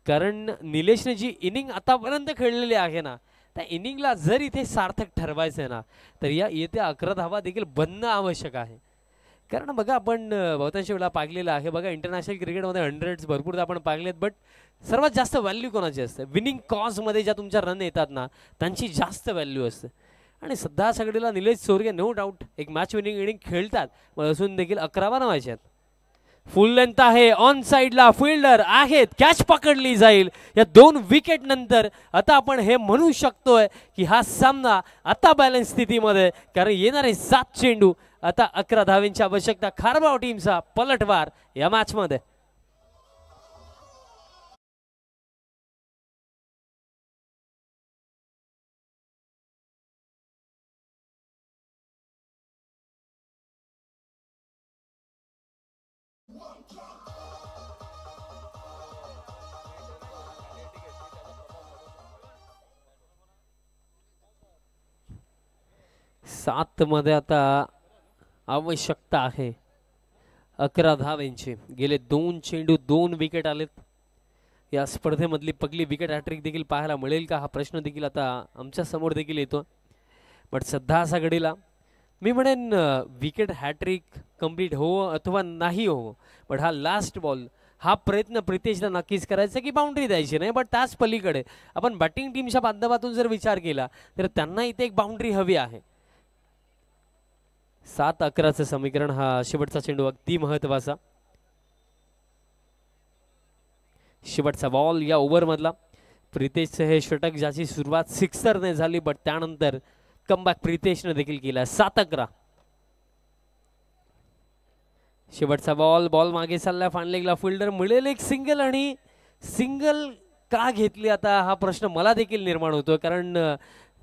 कारण निलेशने जी इनिंग आतापर्यंत खेळलेली आहे ना, त्या इनिंगला जर इथे सार्थक ठरवायचं आहे ना, तर या येत्या 11 धावा देखील बनणं आवश्यक आहे. कारण बघा आपण बहुतांश वेळा पाहिलेलं आहे, बघा इंटरनॅशनल क्रिकेटमध्ये 100s भरपूर आपण पाहिलेत, बट सर्वात जास्त व्हॅल्यू कोणाची असते? विनिंग कॉजमध्ये ज्या तुमच्या रन येतात ना, त्यांची जास्त व्हॅल्यू असते. आणि सध्या सगळीला निलेश चोरगे नो डाऊट एक मॅच विनिंग इनिंग खेळतात, मग असून देखील 11 बनवायचे आहेत. फुल लेंथ आहे, ऑन साइडला फिल्डर आहेत, कॅच पकडली जाईल. या 2 विकेट नंतर आता आपण हे म्हणू शकतोय की हा सामना आता बॅलन्स स्थितीमध्ये, कारण येणारे 7 चेंडू आता 11 धावेंची आवश्यकता. खारबाव टीमचा पलटवार या मॅच मध्ये. सात मध्ये आता आवश्यकता आहे 11 धावेंची. गेले 2 चेंडू 2 विकेट आलेत. या स्पर्धेमधली पहिली विकेट हॅट्रिक देखील पाहायला मिळेल का, हा प्रश्न देखील आता आमच्या समोर देखील येतो. बट सध्या असा घडीला मी म्हणेन विकेट हॅट्रिक कंप्लीट हो अथवा नाही हो, बट हा लास्ट बॉल हा प्रयत्न प्रितेशला नक्कीच करायचा की बाउंड्री द्यायची नाही. बट त्याच पलीकडे आपण बॅटिंग टीमच्या माध्यमातून जर विचार केला तर त्यांना इथे एक बाउंड्री हवी आहे. 7-11चं समीकरण, हा शेवटचा चेंडू अगदी महत्वाचा. शेवटचा बॉल या ओव्हर मधला. प्रितेशचं हे षटक ज्याची सुरुवात सिक्सरने झाली, बट त्यानंतर कमबॅक प्रितेशने देखील केला. 7-11. शेवटचा बॉल, बॉल मागे चालला, फांडलेला फिल्डर मिळेल एक सिंगल, आणि सिंगल का घेतली आता हा प्रश्न मला देखील निर्माण होतो, कारण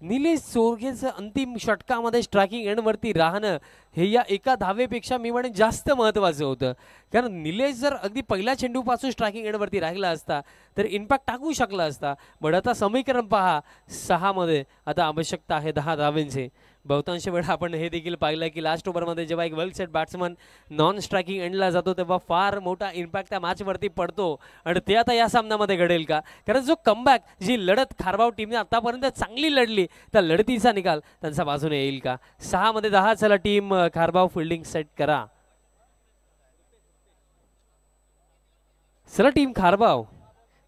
निलेश चोरगेचं अंतिम षटकामध्ये स्ट्रायकिंग एंडवरती राहणं हे या एका धावेपेक्षा मी म्हणेन जास्त महत्त्वाचं होतं. कारण निलेश जर अगदी पहिल्या चेंडूपासून स्ट्रायकिंग एंडवरती राहिला असता तर इम्पॅक्ट टाकू शकला असता. बट आता समीकरण पहा, 6 मध्ये आता आवश्यकता आहे 10 धावेंची. बहुतांश वेळा आपण हे देखील पाहिलं की लास्ट ओव्हरमध्ये जेव्हा एक वेल सेट बॅट्समन नॉन स्ट्रायकिंग एंडला जातो तेव्हा फार मोठा इम्पॅक्ट त्या मॅचवरती पडतो, आणि ते आता या सामन्यामध्ये घडेल का? कारण जो कमबॅक, जी लढत खारबाव टीमने आतापर्यंत चांगली लढली, त्या लढतीचा निकाल त्यांच्या बाजूने येईल का? 6 मध्ये 10. चला टीम खारबाव फिल्डिंग सेट करा. चला टीम खारबाव.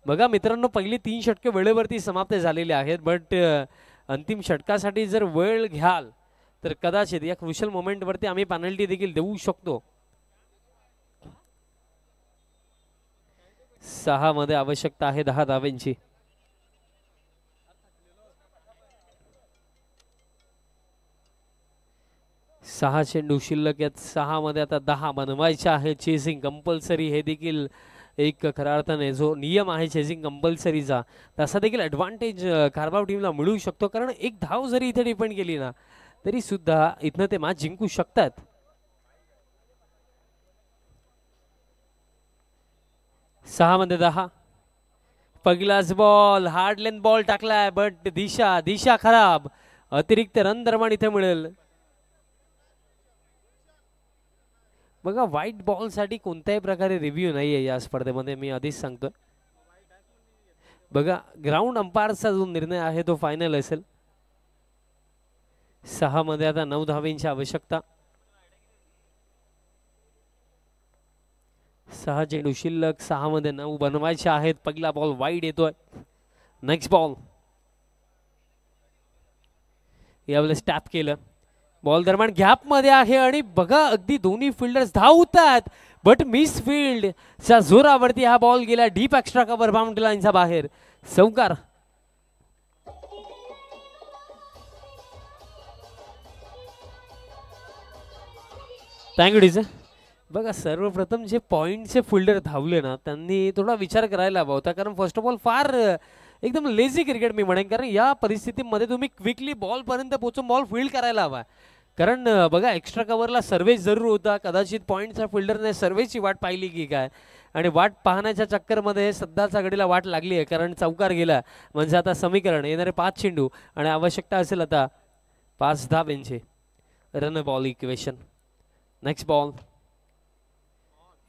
बघा मित्रांनो, पहिली 3 षटके वेळेवरती समाप्त झालेली आहेत, बट अंतिम षटकासाठी जर वेळ घ्याल तर कदाचित या क्रुशियल मोमेंटवरती आम्ही पेनल्टी देखील देऊ शकतो. 6 मध्ये आवश्यकता आहे 10 धावेंची. 6 चेंडू शिल्लक आहेत, 6 मध्ये आता 10 बनवायचे आहे. चेसिंग कंपल्सरी हे देखील एक खऱ्या अर्थाने जो नियम आहे चेसिंग कंपल्सरीचा तसा देखील ॲडव्हान्टेज कारभार टीमला मिळू शकतो, कारण एक धाव जरी इथे डिपेंड केली ना तरी सुद्धा इथनं ते मॅच जिंकू शकतात. 6 मध्ये 10. पहिलाच बॉल हार्ड लेंथ बॉल टाकलाय, बट दिशा खराब. अतिरिक्त रन दरम्यान इथे मिळेल. बघा व्हाईट बॉल साठी कोणत्याही प्रकारे रिव्ह्यू नाहीये या स्पर्धेमध्ये, मी आधीच सांगतोय. बघा ग्राउंड अंपायरचा जो निर्णय आहे तो फायनल असेल. 6 मध्ये आता 9 धावेंची आवश्यकता. 6 चेंडू शिल्लक, 6 मध्ये 9 बनवायचे आहेत. पहिला बॉल वाईड येतोय. नेक्स्ट बॉल यावेळेस टॅप केलं. बॉल दरम्यान गॅप मध्ये आहे आणि बघा अगदी दोन्ही फिल्डर्स धावतात, बट मिस फील्ड च्या जोरावरती हा बॉल गेला डीप एक्स्ट्रा कव्हर बाउंड्री लाईनच्या बाहेर. चौकार. Thank you teacher. बघा सर्वप्रथम जे पॉइंटचे फिल्डर धावले ना त्यांनी थोडा विचार करायला हवा होता, कारण फर्स्ट ऑफ ऑल फार एकदम लेझी क्रिकेट मी म्हणेन, कारण या परिस्थितीमध्ये तुम्ही क्विकली बॉल पर्यंत पोहोचून बॉल फील्ड करायला हवा. कारण बघा एक्स्ट्रा कव्हरला सर्वेच जरूर होता. कदाचित पॉईंटच्या फिल्डरने सर्वेची वाट पाहिली की काय, आणि वाट पाहण्याच्या चक्करमध्ये सध्याच्या घडीला वाट लागली आहे, कारण चौकार गेला. म्हणजे आता समीकरण येणारे 5 चेंडू आणि आवश्यकता असेल आता 5 धावेंची. Run ball equation. Next ball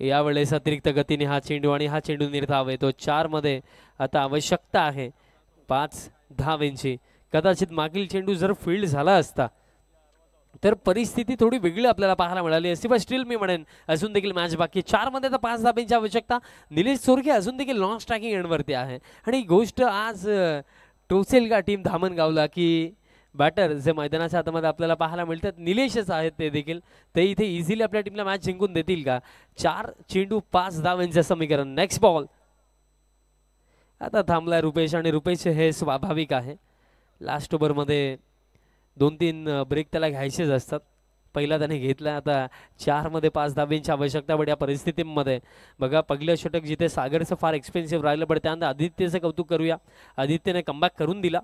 यावेळेस अतिरिक्त गतीने हा चेंडू आणि हा चेंडू निर्धाव येतो. 4 मध्ये आता आवश्यकता आहे 5 धावेंची. कदाचित मागील चेंडू जर फील्ड झाला असता तर परिस्थिती थोडी वेगळी आपल्याला पाहायला मिळाली असती, पण स्टील मी म्हणेन अजून देखील मॅच बाकी. 4 मध्ये आता 5 धाब्यांची आवश्यकता. निलेश चोरगे अजून देखील लॉंग स्ट्रायकिंग एंडवरती आहे, आणि ही गोष्ट आज टोचेल का टीम धामणगावला की बॅटर जे मैदानाच्या हातामध्ये आपल्याला पाहायला मिळतात निलेशच आहेत, ते देखील ते इथे इझिली आपल्या टीमला मॅच जिंकून देतील का. 4 चेंडू 5 धावांचे समीकरण. नेक्स्ट बॉल आता थांबलाय रुपेश, आणि रुपेश हे स्वाभाविक आहे. लास्ट ओव्हरमध्ये 2-3 ब्रेक त्याला घ्यायचेच असतात. पहिला त्याने घेतला. आता 4 मध्ये 5 धाब्यांची आवश्यकता. बट या परिस्थितीमध्ये बघा पहिलं षटक जिथे सागरचं फार एक्सपेन्सिव्ह राहिलं, पण त्यानंतर आदित्यचं कौतुक करूया. आदित्यने कमबॅक करून दिला.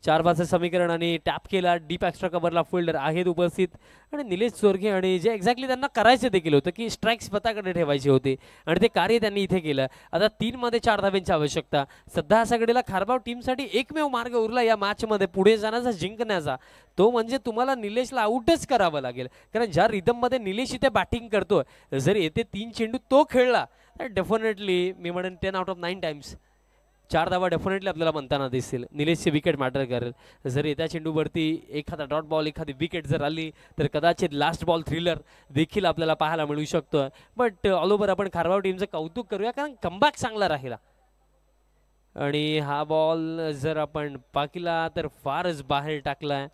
4-5 समीकरण आणि टॅप केला. डीप एक्स्ट्रा कव्हरला फिल्डर आहेत उपस्थित, आणि निलेश चोरगे आणि जे एक्झॅक्टली त्यांना करायचं देखील होतं की स्ट्राईक स्वतःकडे ठेवायची होती, आणि ते कार्य त्यांनी इथे केलं. आता 3 मध्ये 4 धाब्यांची आवश्यकता. सध्या सगळीला खारबाव टीमसाठी एकमेव मार्ग उरला या मॅचमध्ये पुढे जाण्याचा, जिंकण्याचा. तो म्हणजे तुम्हाला निलेशला आउटच करावं लागेल, कारण ज्या रिदममध्ये निलेश इथे बॅटिंग करतोय, जर येते 3 चेंडू तो खेळला तर डेफिनेटली मी म्हणेन 10 आउट ऑफ 9 टाइम्स 4 धावा डेफिनेटली आपल्याला म्हणताना दिसतील. निलेशची विकेट मॅटर करेल. जर येत्या चेंडूवरती एखादा डॉट बॉल, एखादी विकेट जर आली तर कदाचित लास्ट बॉल थ्रिलर देखील आपल्याला पाहायला मिळू शकतो. बट ऑल ओव्हर आपण खारबाव टीमचं कौतुक करूया, कारण कमबॅक चांगला राहिला. आणि हा बॉल जर आपण पाहिला तर फारच बाहेर टाकलाय.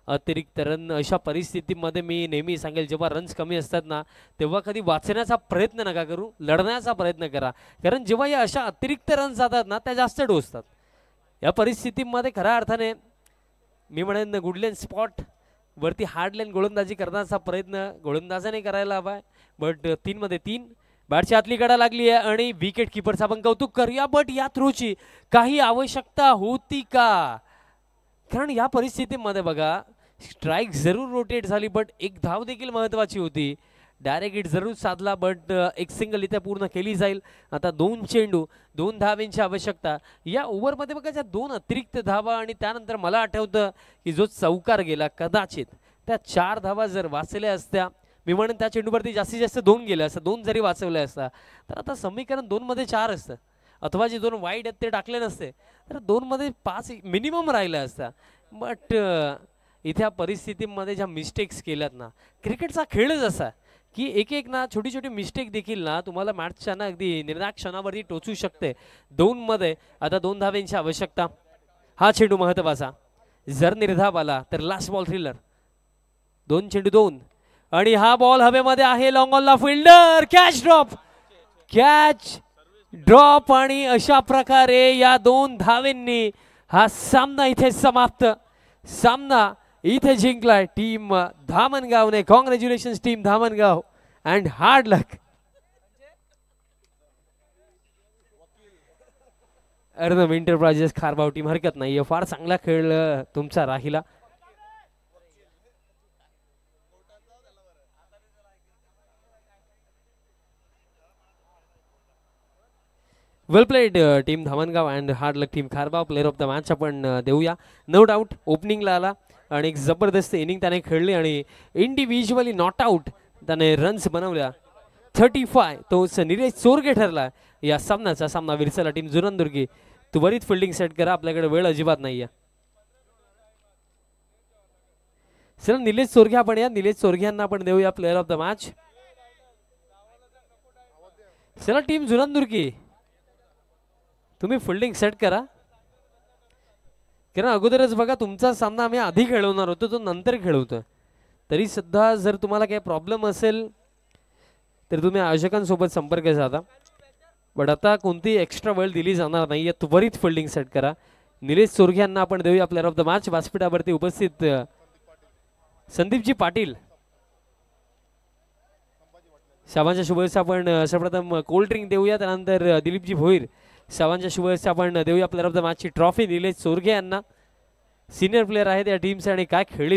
अतिरिक्त रन. अशा परिस्थितीमध्ये मी नेहमी सांगेल, जेव्हा रन्स कमी असतात ना तेव्हा कधी वाचण्याचा प्रयत्न नका करू, लढण्याचा प्रयत्न करा, कारण जेव्हा या अशा अतिरिक्त रन्स जातात ना त्या जास्त डोसतात. या परिस्थितीमध्ये खऱ्या अर्थाने मी म्हणेन गुडलेन स्पॉट वरती हार्ड लाईन गोलंदाजी करण्याचा प्रयत्न गोलंदाजाने करायला हवा. बट 3 मध्ये 3 बॅटची आतली कडा लागली आहे, आणि विकेट किपरचा आपण कौतुक करूया. बट या थ्रोची काही आवश्यकता होती का, कारण या परिस्थितीमध्ये बघा स्ट्राईक जरूर रोटेट झाली, बट एक धाव देखील महत्वाची होती. डायरेक्ट हिट जरूर साधला, बट एक सिंगल इथे पूर्ण केली जाईल. आता 2 चेंडू 2 धावेंची आवश्यकता. या ओव्हरमध्ये बघा ज्या 2 अतिरिक्त धावा, आणि त्यानंतर मला आठवतं की जो चौकार गेला, कदाचित त्या 4 धावा जर वाचल्या असत्या, मी म्हणेन त्या चेंडूवरती जास्तीत जास्त 2 गेल्या असत्या. 2 जरी वाचवल्या असता तर आता समीकरण 2 मध्ये 4 असतं, अथवा जे 2 वाईड आहेत ते टाकले नसते तर 2 मध्ये 5 मिनिमम राहिला असता. बट इथे परिस्थितीमध्ये ज्या मिस्टेक्स केल्यात ना, क्रिकेटचा खेळच असा की एक ना छोटी छोटी मिस्टेक देखील ना तुम्हाला मॅचच्या ना अगदी निर्णायक क्षणावरती टोचू शकते. 2 मध्ये आता 2 धावेंची आवश्यकता. हा चेंडू महत्वाचा. जर निर्धाव आला तर लास्ट बॉल थ्रिलर. 2 चेंडू 2, आणि हा बॉल हवेमध्ये आहे. लॉंग ऑनला फिल्डर कॅच ड्रॉप, आणि अशा प्रकारे या 2 धावेंनी हा सामना इथे समाप्त. सामना इथे जिंकलाय टीम धामणगावने. Congratulation team Dhamangaon and hard luck. Arnav enterprises Kharbav team हरकत नाही, फार चांगला खेळ तुमचा राहिला. Well played team Dhamangaon and hard luck team Kharbav. Player of the match आपण देऊया. नो डाऊट ओपनिंगला आला आणि एक जबरदस्त इनिंग त्याने खेळली आणि इंडिव्हिज्युअली नॉट आउट त्याने रन्स बनवल्या. 35 तोच निलेश चोरगे ठरला या सामन्याचा. सामना विरसला टीम जुनंदुर्गी. त्वरित फिल्डिंग सेट करा, आपल्याकडे वेळ अजिबात नाहीये. चला निलेश चोरगे आपण या. निलेश चोरगे यांना आपण देऊया प्लेअर ऑफ द मॅच. चला टीम जुनंदुर्गी तुम्ही फिल्डिंग सेट करा, कारण अगोदरच बघा तुमचा सामना आम्ही आधी खेळवणार होतो, तो नंतर खेळवतो. तरी सुद्धा जर तुम्हाला काही प्रॉब्लेम असेल तर तुम्ही आयोजकांसोबत संपर्क साधा. बट आता कोणती एक्स्ट्रा वेळ दिली जाणार नाही, त्वरित फिल्डिंग सेट करा. निलेश चोरगे यांना आपण देऊया प्लेअर ऑफ द मॅच. व्यासपीठावरती उपस्थित संदीपजी पाटील साहेबांच्या शुभेच्छा आपण सर्वप्रथम कोल्ड ड्रिंक देऊया. त्यानंतर दिलीपजी भोईर साहेबांच्या शुभेच्छा आपण देऊया. प्लेअर ऑफ द मॅचची ट्रॉफी निलेश चोरगे यांना. सिनियर प्लेअर आहेत या टीमचे आणि काय खेळली